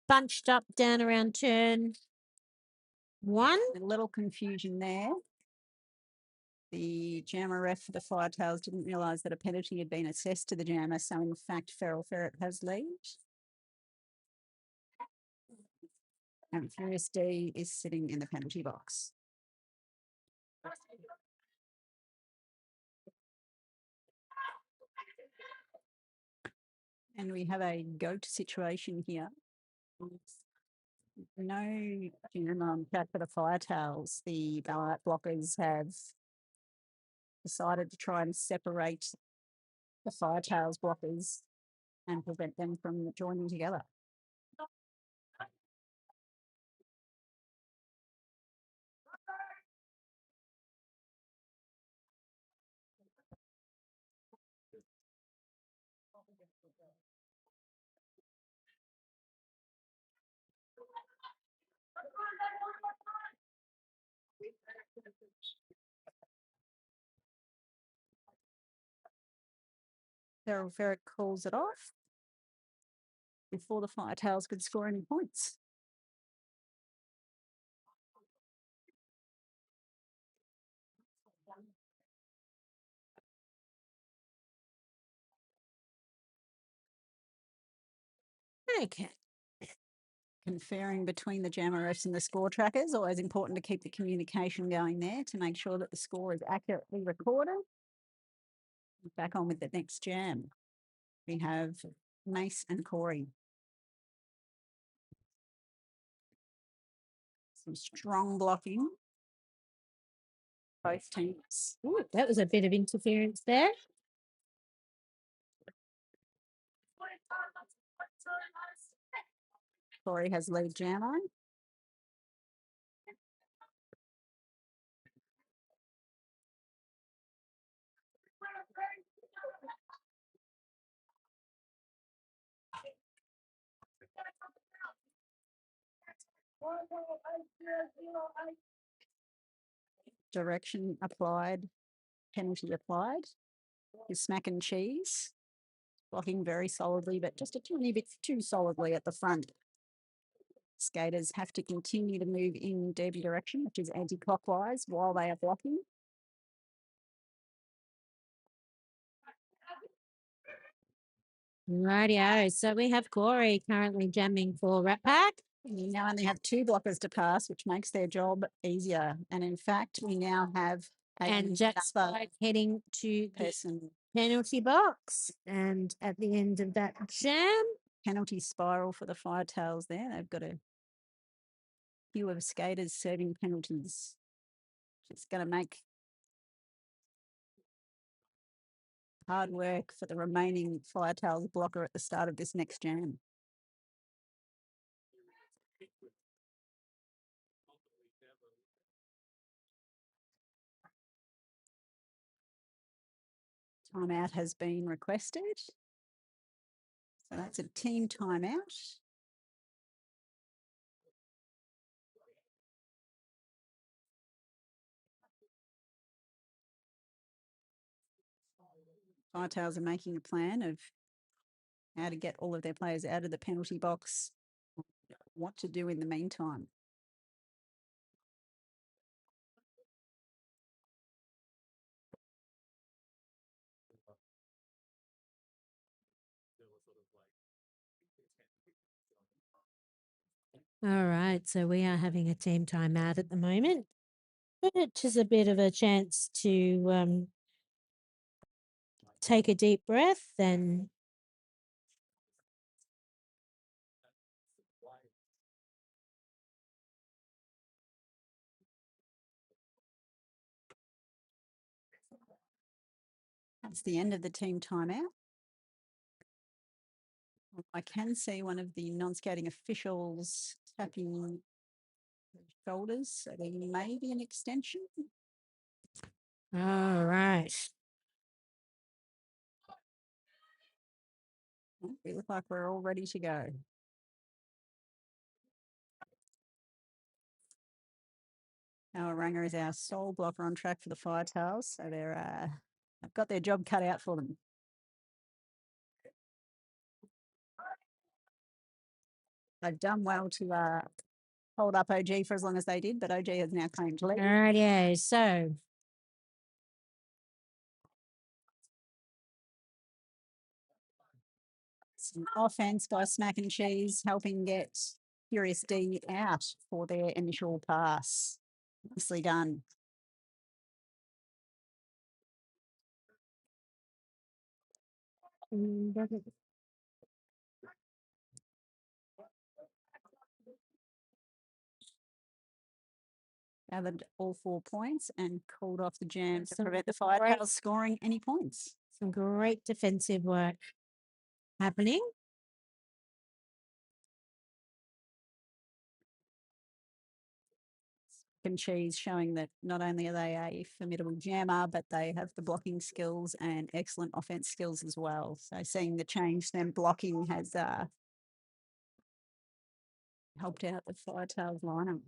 bunched up down around turn 1. A little confusion there. The jammer ref for the Firetails didn't realise that a penalty had been assessed to the jammer, so in fact Feral Ferret has lead. And Furious D is sitting in the penalty box. And we have a goat situation here. No jammer on track for the Firetails. The Ballarat blockers have decided to try and separate the Firetails blockers and prevent them from joining together. Feral Ferret calls it off before the Firetails could score any points. Okay. Conferring between the jammer refs and the score trackers, always important to keep the communication going there to make sure that the score is accurately recorded. Back on with the next jam. We have Mace and Corey. Some strong blocking. Both teams. Ooh, that was a bit of interference there. Corey has lead jammer. Direction applied, penalty applied. Is Smack and Cheese blocking very solidly, but just a tiny bit too solidly at the front. Skaters have to continue to move in derby direction, which is anti-clockwise, while they are blocking. Rightio. So we have Corey currently jamming for Rat Pack. We now only have 2 blockers to pass, which makes their job easier. And in fact, we now have And Jack's heading to the person penalty box. And at the end of that jam, penalty spiral for the Firetails there. They've got a queue of skaters serving penalties. It's going to make hard work for the remaining Firetails blocker at the start of this next jam. Timeout has been requested. So that's a team timeout. Firetails are making a plan of how to get all of their players out of the penalty box, what to do in the meantime. all right. So we are having a team timeout at the moment, which is a bit of a chance to take a deep breath and That's the end of the team timeout. I can see one of the non-skating officials tapping shoulders, so there may be an extension. All right. We look like we're all ready to go. Our Ranger is our sole blocker on track for the Fire Tails, so they're they've got their job cut out for them. They've done well to hold up OG for as long as they did, but OG has now claimed lead. All right. Yeah. So Some offense by Smack and Cheese, helping get Furious D out for their initial pass. Nicely done. Gathered all 4 points and called off the jam to Some prevent the great- Firetails scoring any points. some great defensive work happening. And Cheese showing that not only are they a formidable jammer, but they have the blocking skills and excellent offense skills as well. So seeing the change them blocking has helped out the Firetails lineup.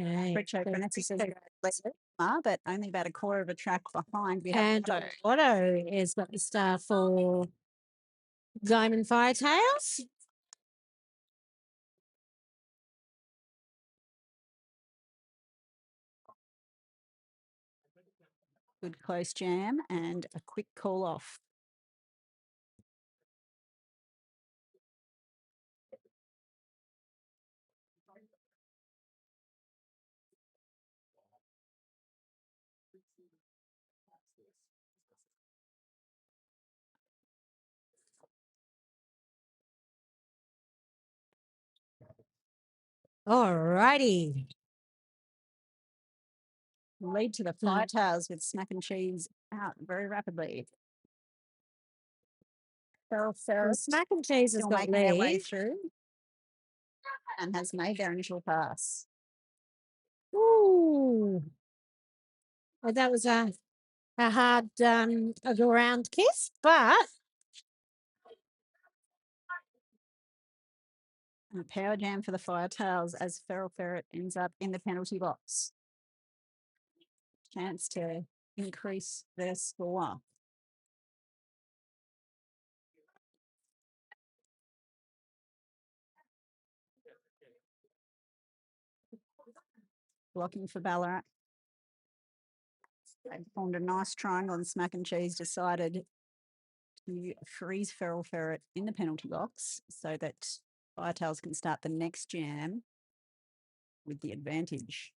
Okay. Freak Show so Francis Freak is Show less far, but only about a quarter of a track behind. We have And Otto. Otto is got the star for Diamond Firetails. Good close jam and a quick call off. All righty. Lead to the Firetails with Smack and Cheese out very rapidly. Feral Ferret Smack and Cheese has still got making their way lead. through and has made their initial pass. Ooh. Well, that was a hard a ground kiss, but And a power jam for the Firetails as Feral Ferret ends up in the penalty box. Chance to increase their score. Blocking for Ballarat. They formed a nice triangle and Smack and Cheese decided to freeze Feral Ferret in the penalty box so that Firetails can start the next jam with the advantage.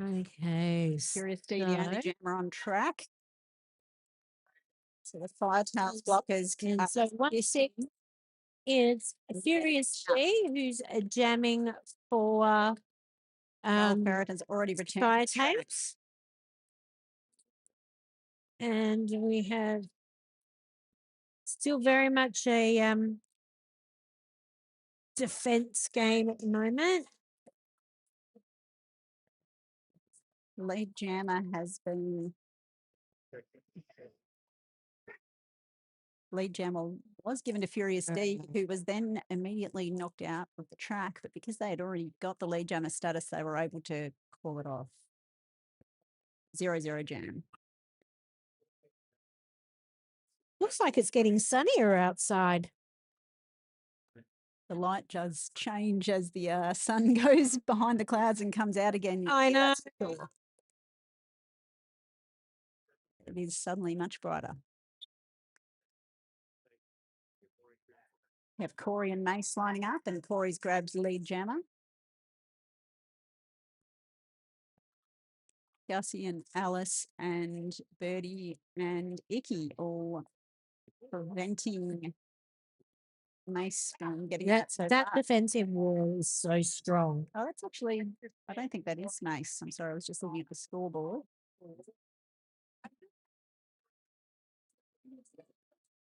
okay. Curious D, the only So, jammer on track. So the Firetails blockers and so what you see is Furious G, who's jamming for Feral Ferret has already returned. fire tapes. And we have still very much a defense game at the moment. Lead jammer has been. Lead jammer was given to Furious D, who was then immediately knocked out of the track. But because they had already got the lead jammer status, they were able to call it off. 0-0 jam. Looks like it's getting sunnier outside. The light does change as the sun goes behind the clouds and comes out again. I know. That's for sure. It is suddenly much brighter. We have Corey and Mace lining up, and Corey's grabs lead jammer. Gussie and Alice and Birdie and Icky all preventing Nice getting That that so that far. defensive wall is so strong. Oh, that's actually, I don't think that is nice. I'm sorry, I was just looking at the scoreboard.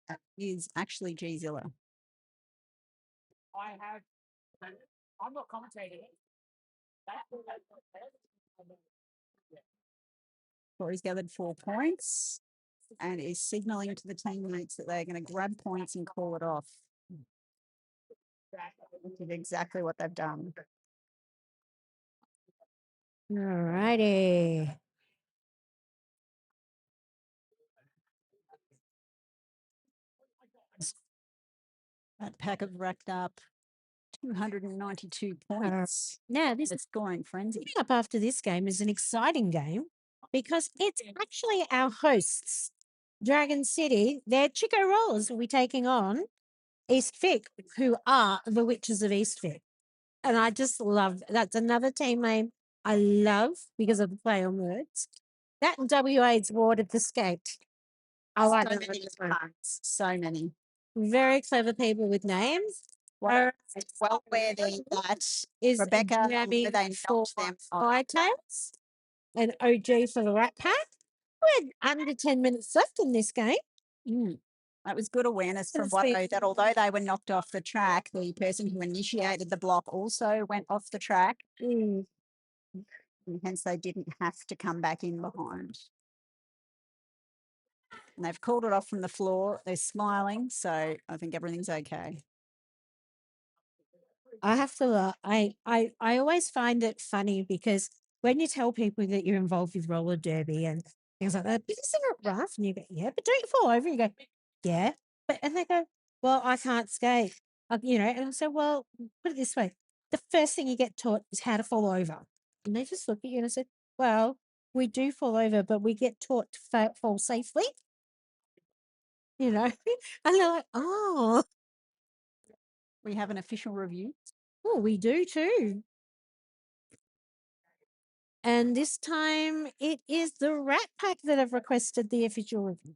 That is actually G-Zilla. I have. I'm not commentating. Corey's gathered 4 points and is signalling to the teammates that they're going to grab points and call it off. Which is exactly what they've done. All righty. That pack have racked up 292 points. Now, this It's scoring frenzy. coming up after this game is an exciting game because it's actually our hosts, Dragon City. Their Chiko Rollers will be taking on East Vic, who are the Witches of East Vic. And I just love that's another team name I love because of the play on words. That and WA's Ward of the Skate. I So like many them. puns, so many. Very clever people with names. Well, well aware then that Is Rebecca, Jamie whether they for knocked them off. Firetails and OG for the Rat Pack. We had under 10 minutes left in this game. That was good awareness from That's what been- that although they were knocked off the track, the person who initiated the block also went off the track, Mm. and hence they didn't have to come back in behind. And they've called it off from the floor. They're smiling, so I think everything's okay. I have to. I always find it funny because when you tell people that you're involved with roller derby and things like that, but isn't it rough? And you go, yeah, but don't you fall over? And you go, yeah, but and they go, well, I can't skate, And I say, well, put it this way: the first thing you get taught is how to fall over, and they just look at you and I said, well, we do fall over, but we get taught to fall safely, and they're like, oh, We have an official review. oh, we do too. And this time it is the Rat Pack that have requested the official review.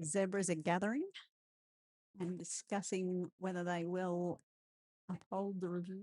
Zebras are gathering and discussing whether they will uphold the review.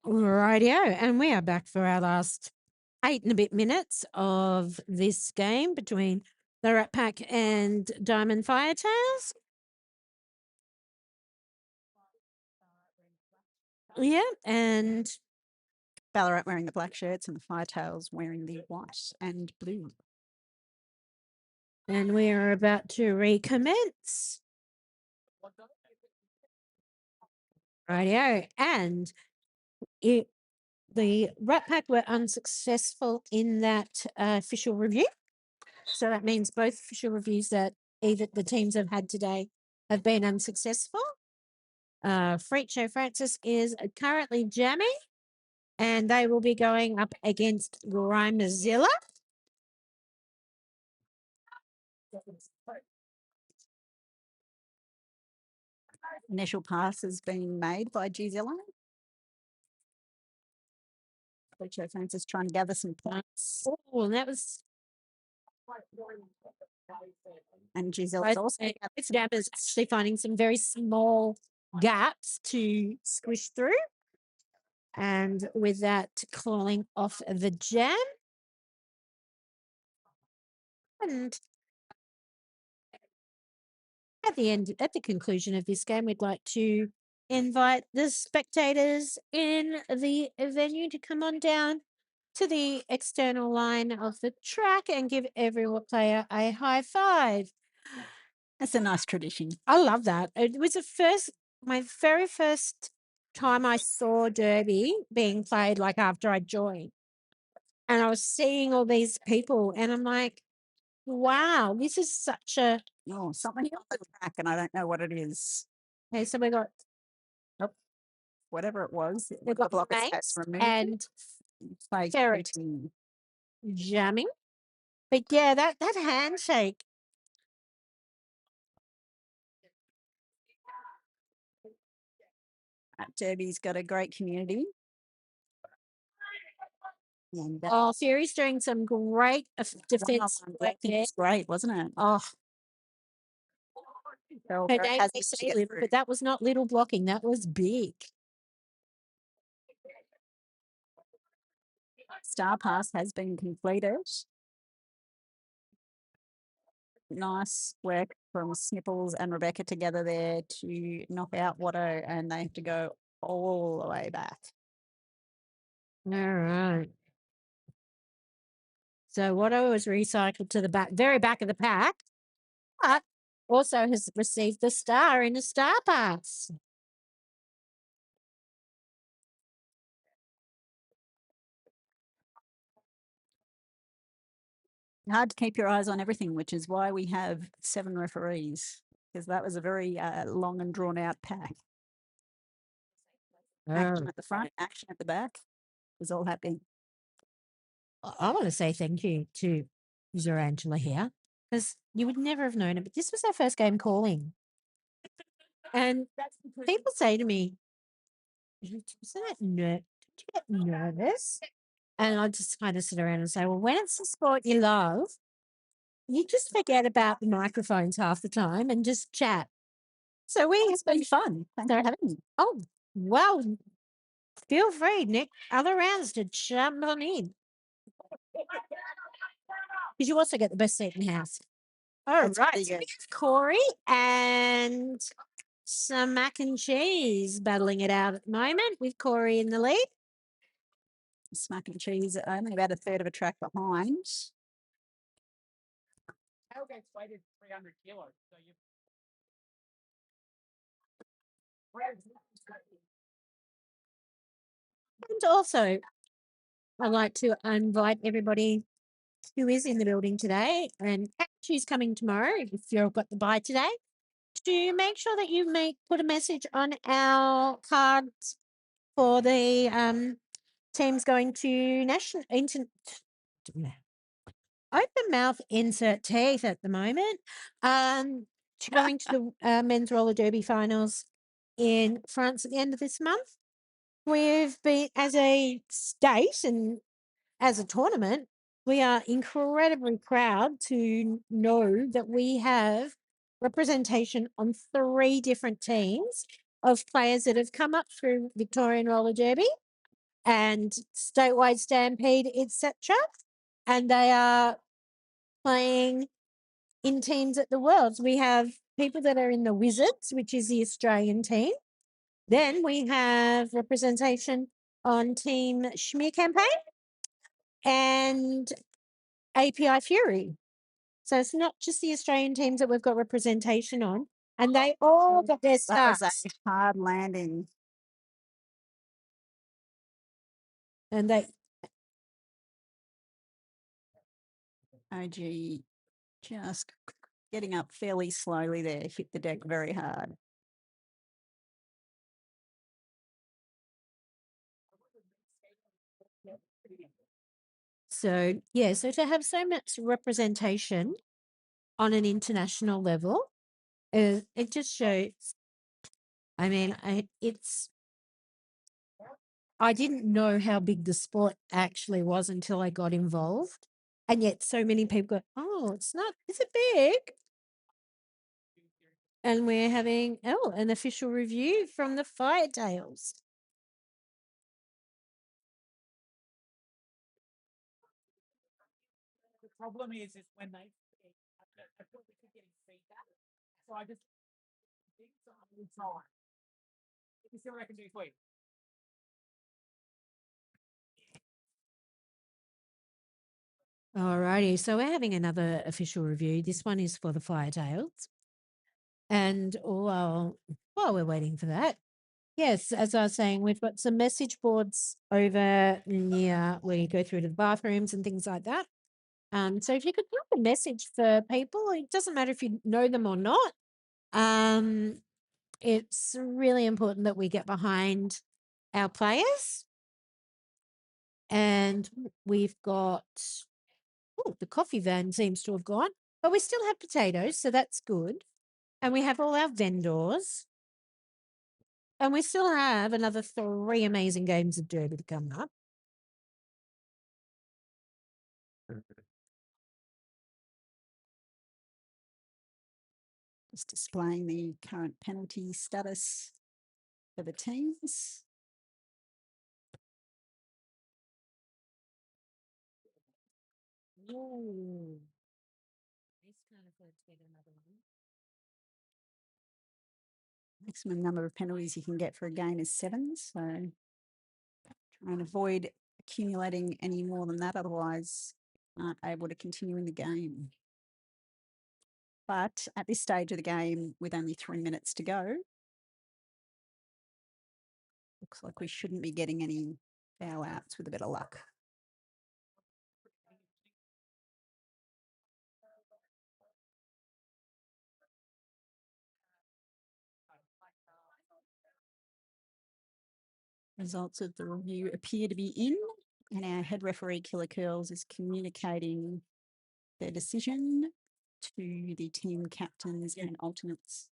Rightio. And we are back for our last 8 and a bit minutes of this game between the Rat Pack and Diamond Firetails. Yeah, and Ballarat wearing the black shirts and the Firetails wearing the white and blue. we are about to recommence. Rightio. And the Rat Pack were unsuccessful in that official review. So that means both official reviews that either the teams have had today have been unsuccessful. Freak Show Francis is currently jamming, and they will be going up against Grimezilla. Initial pass has been made by Gzilla. Richo Francis trying to gather some points. Oh, and that was And Gzilla's also gathered some Jammers actually finding some very small gaps to squish through. And with that, calling off the jam. And at the conclusion of this game, we'd like to invite the spectators in the venue to come on down to the external line of the track and give every player a high five. That's a nice tradition. I love that. It was my very first time I saw Derby being played, like after I joined. And I was seeing all these people and I'm like, wow, this is such a Oh, something on the track, and I don't know what it is. okay, so we got Whatever it was, we've the got blockers has mates removed and by ferret coating. jamming. But yeah, that handshake. Derby's got a great community. And Oh, Fury's doing some great defense work there. it's great, wasn't it? Oh, Her Velcro name has may managed to say get little, through. but that was not little blocking. That was big. Star Pass has been completed. Nice work from Snipples and Rebecca together there to knock out Watto, and they have to go all the way back. All right. So Watto was recycled to the very back of the pack, but also has received the star in a Star Pass. Hard to keep your eyes on everything, which is why we have 7 referees, because that was a very long and drawn out pack. Action at the front, action at the back is all happening. I want to say thank you to user Angela here, because you would never have known it, but this was our first game calling. And people say to me, did you get nervous? And I just kind of sit around and say, well, when it's a sport you love, you just forget about the microphones half the time and just chat. So It's been fun. Thanks for having me. Oh, well, feel free, Nick, other rounds to jump on in. Because you also get the best seat in the house. All That's right, pretty so we good. have Corey and some mac and cheese battling it out at the moment with Corey in the lead. Smack and cheese only about a third of a track behind. Tailgate's weighted 300 kilos, so you. And also, I'd like to invite everybody who is in the building today and who's coming tomorrow, if you've got the buy today, to make sure that you put a message on our cards for the teams going to open mouth insert teeth at the moment. To going to the men's roller derby finals in France at the end of this month. We've been, as a state and as a tournament, we are incredibly proud to know that we have representation on 3 different teams of players that have come up through Victorian Roller Derby and Statewide Stampede, etc. And they are playing in teams at the Worlds. We have people that are in the Wizards, which is the Australian team. Then we have representation on Team Schmear Campaign and API Fury. So it's not just the Australian teams that we've got representation on, and they all got their That was starts. a hard landing. And they OG just getting up fairly slowly there, hit the deck very hard. so to have so much representation on an international level, it just shows. I mean, I didn't know how big the sport actually was until I got involved. And yet so many people go, oh, it's not, is it big? And we're having, an official review from the Firetails. The problem is when they speak, I feel we keep getting feedback. So I just think so I will try. Let me see what I can do for you. Alrighty, so we're having another official review. This one is for the Firetails. And while we're waiting for that, yes, as I was saying, we've got some message boards over near where you go through to the bathrooms and things like that. So if you could drop a message for people, it doesn't matter if you know them or not. It's really important that we get behind our players. And we've got, the coffee van seems to have gone, but we still have potatoes, so that's good. And we have all our vendors. And we still have another 3 amazing games of Derby to come up. Just displaying the current penalty status for the teams. Ooh. This can't afford to get another one. Maximum number of penalties you can get for a game is 7, so try and avoid accumulating any more than that, otherwise aren't able to continue in the game. But at this stage of the game, with only 3 minutes to go, looks like we shouldn't be getting any foul outs with a bit of luck. Results of the review appear to be in, and our head referee, Killer Curls, is communicating their decision to the team captains and alternates.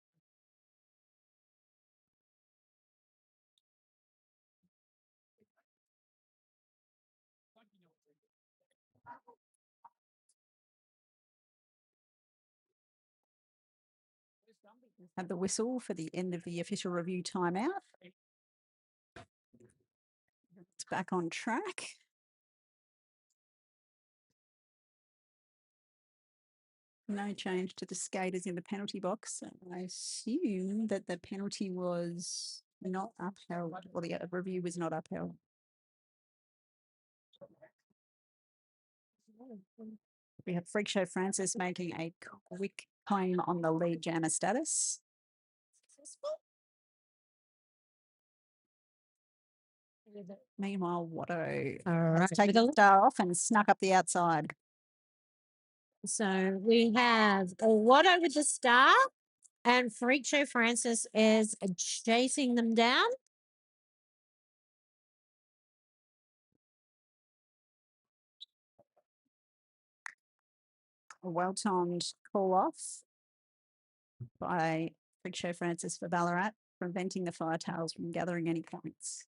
Had the whistle for the end of the official review timeout. It's back on track. No change to the skaters in the penalty box. I assume that the penalty was not upheld, or the review was not upheld. We have Freak Show Francis making a quick claim on the lead jammer status. Meanwhile, Watto All has right. taken the star off and snuck up the outside. So we have Watto with the star, and Freak Show Francis is chasing them down. A well-timed call-off by Freak Show Francis for Ballarat, preventing the Firetails from gathering any points.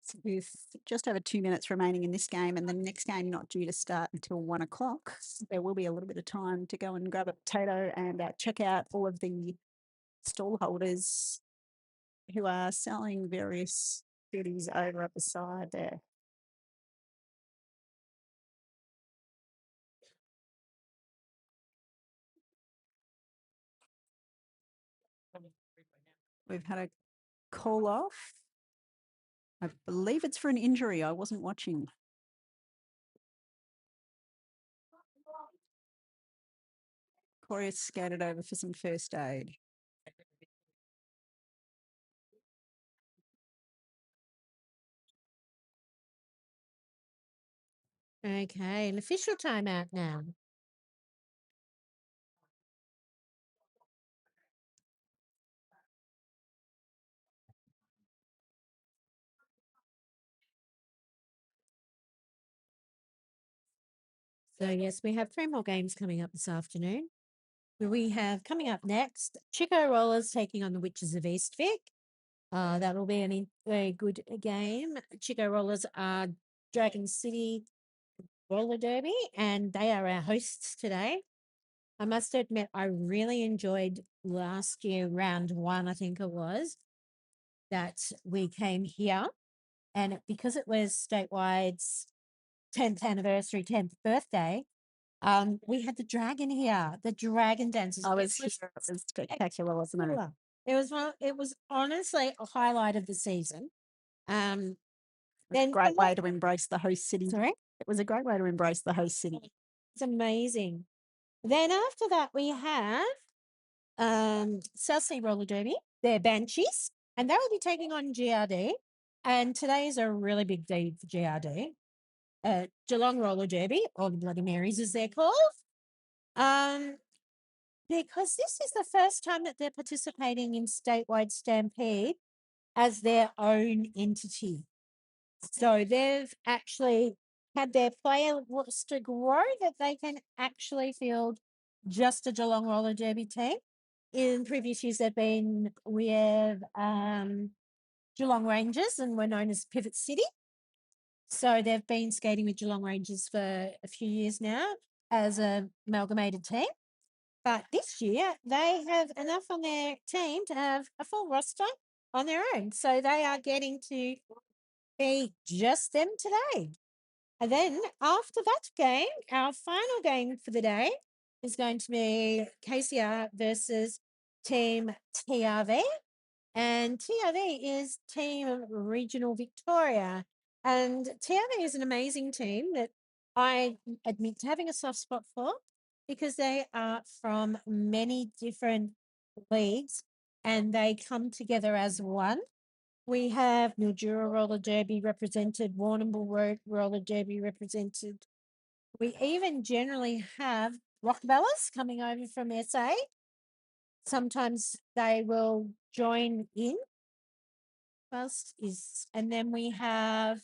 So with just over 2 minutes remaining in this game, and the next game not due to start until 1 o'clock, there will be a little bit of time to go and grab a potato and check out all of the stall holders who are selling various goodies over at the side there. We've had a call off. I believe it's for an injury. I wasn't watching. Corey skated over for some first aid. Okay, an official timeout now. So yes, we have 3 more games coming up this afternoon. We have coming up next, Chiko Rollers taking on the Witches of Eastvic. That'll be a good game. Chiko Rollers are Dragon City Roller Derby, and they are our hosts today. I must admit, I really enjoyed last year, round 1, I think it was, that we came here. And because it was Statewide's 10th anniversary, 10th birthday, we had the dragon here, the dragon dancers. I It was here. It was spectacular, wasn't it? spectacular. It was honestly a highlight of the season. Then Great way to embrace the host city. Sorry? It was a great way to embrace the host city. It's amazing. Then after that, we have South Sea Roller Derby. They're Banshees, and they will be taking on GRD. And today is a really big day for GRD. Geelong Roller Derby, or the Bloody Marys as they're called. Because this is the first time that they're participating in Statewide Stampede as their own entity. So they've actually had their player roster grow that they can actually field just a Geelong Roller Derby team. In previous years, they've been with Geelong Rangers and were known as Pivot City. So they've been skating with Geelong Rangers for a few years now as an amalgamated team. But this year, they have enough on their team to have a full roster on their own. So they are getting to be just them today. And then after that game, our final game for the day is going to be KCR versus Team TRV. And TRV is Team Regional Victoria. And TRV is an amazing team that I admit to having a soft spot for because they are from many different leagues and they come together as one. We have Mildura Roller Derby represented, Warrnambool Roller Derby represented. We even generally have Rockabellas coming over from SA. Sometimes they will join in. And then we have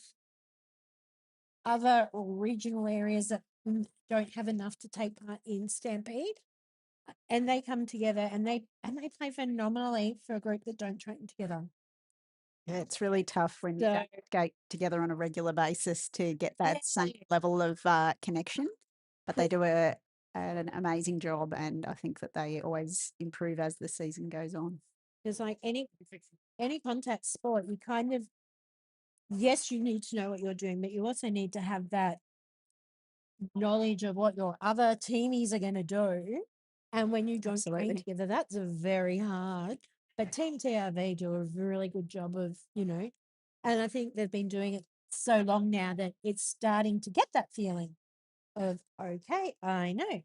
other regional areas that don't have enough to take part in Stampede. And they come together and they play phenomenally for a group that don't train together. Yeah, it's really tough when you So- don't skate together on a regular basis to get that same Yeah. level of connection. But they do an amazing job, and I think that they always improve as the season goes on. Because like any contact sport, you kind of, yes, you need to know what you're doing, but you also need to have that knowledge of what your other teamies are going to do. And when you don't train Absolutely. together, that's a very hard. But Team TRV do a really good job of, and I think they've been doing it so long now that it's starting to get that feeling of, okay, I know.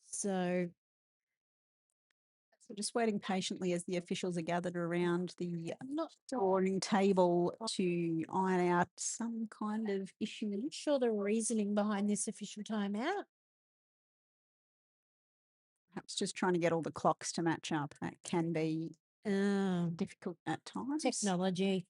So So just waiting patiently as the officials are gathered around the I'm not scoring table to iron out some kind of issue. sure the reasoning behind this official timeout. Perhaps just trying to get all the clocks to match up. That can be difficult at times. Technology.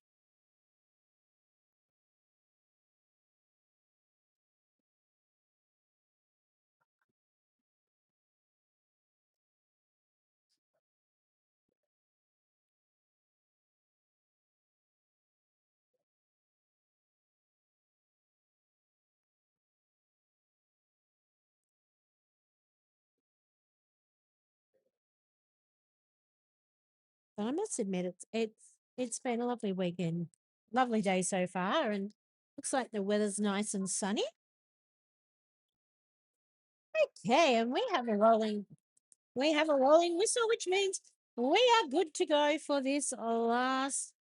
But I must admit, it's been a lovely weekend, lovely day so far, and looks like the weather's nice and sunny. Okay, and we have a rolling whistle, which means we are good to go for this last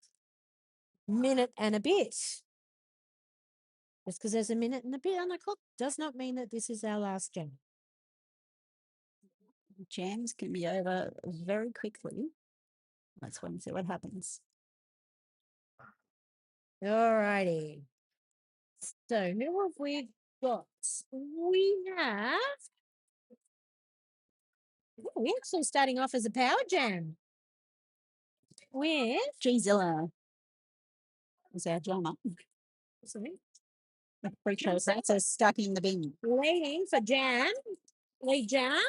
minute and a bit. Just because there's a minute and a bit on the clock does not mean that this is our last jam. Jams can be over very quickly. Let's wait and see what happens. Alrighty. So who have we got? We have. Oh, we're actually starting off as a power jam with G-Zilla is our jammer. sorry, Freak Show Francis stuck in the bin. waiting for jam, lead jam,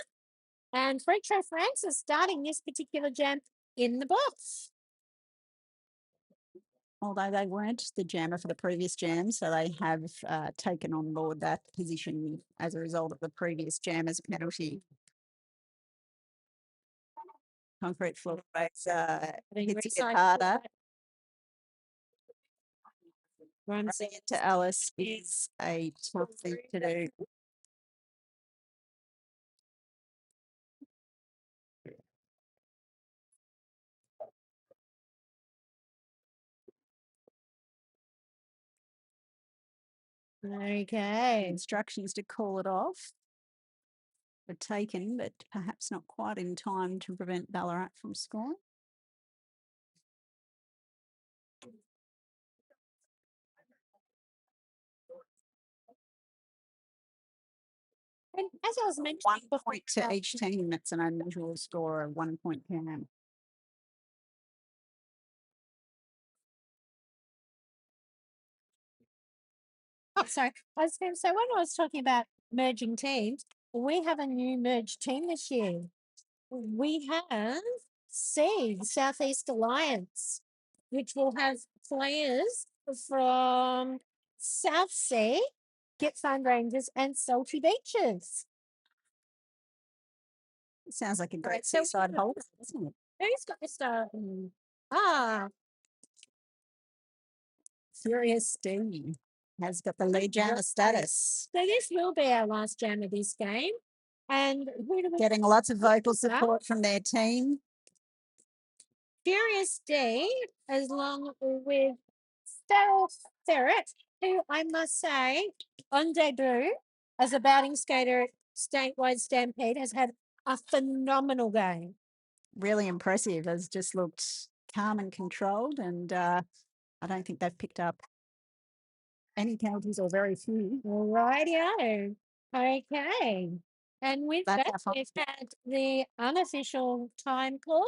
and Freak Show Francis starting this particular jam in the box. Although they weren't the jammer for the previous jam, so they have taken on board that position as a result of the previous jammer's penalty. Concrete floor base Being hits a bit recycled, harder. runs Running into Alice is a tough thing to do. Okay. Instructions to call it off were taken, but perhaps not quite in time to prevent Ballarat from scoring. And as I was mentioning 1 before, point to each team. That's an unusual score, a 1 point jam. oh, sorry, I was going to say when I was talking about merging teams, we have a new merged team this year. We have the Southeast Alliance, which will have players from South Sea, Gippsland Rangers, and Salty Beaches. Sounds like a great Right, so we seaside have- holiday, doesn't it? Who's got this? Furious Steve has got the lead jammer status. So this will be our last jam of this game. And who do we Getting lots of vocal support from their team. Furious D, along with Sterile Ferret, who I must say, on debut as a batting skater at Statewide Stampede, has had a phenomenal game. Really impressive. Has just looked calm and controlled, and I don't think they've picked up any penalties or very few. Rightio. Okay. And with That's that, our fun. we've had the unofficial time call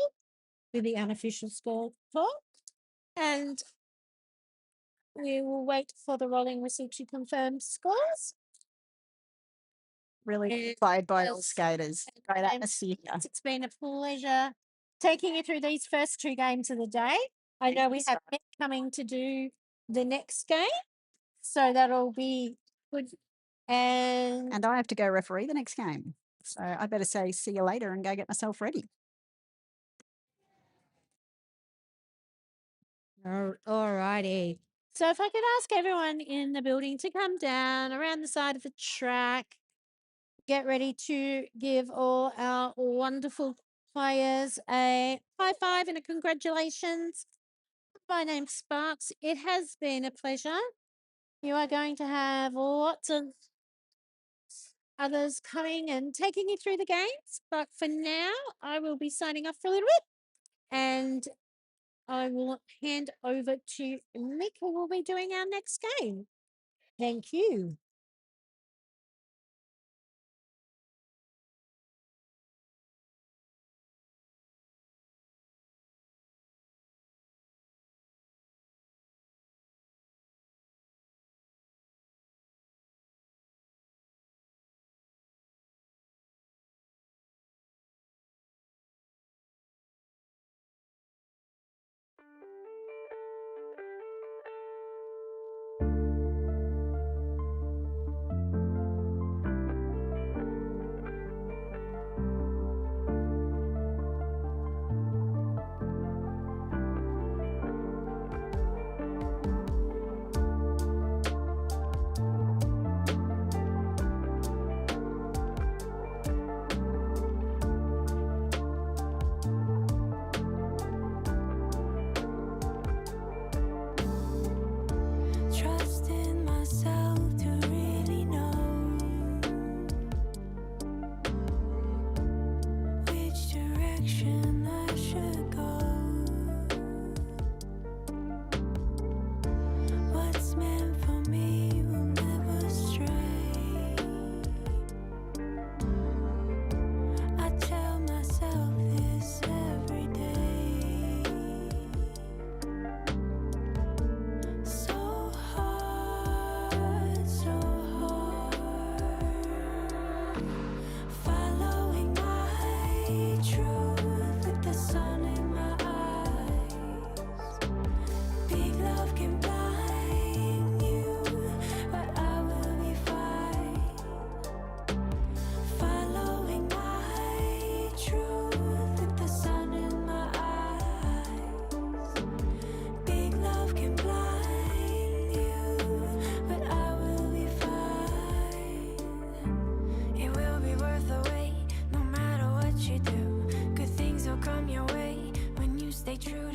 with the unofficial score call. And we will wait for the rolling whistle to confirm scores. Really And played by all yes, skaters. Great and atmosphere. it's been a pleasure taking you through these first two games of the day. I know we have Nick coming to do the next game, so that'll be good. And I have to go referee the next game. So I better say see you later and go get myself ready. All righty. So if I could ask everyone in the building to come down around the side of the track, get ready to give all our wonderful players a high five and a congratulations. My name's Sparks. It has been a pleasure. You are going to have lots of others coming and taking you through the games. But for now, I will be signing off for a little bit and I will hand over to Mick, who will be doing our next game. Thank you. true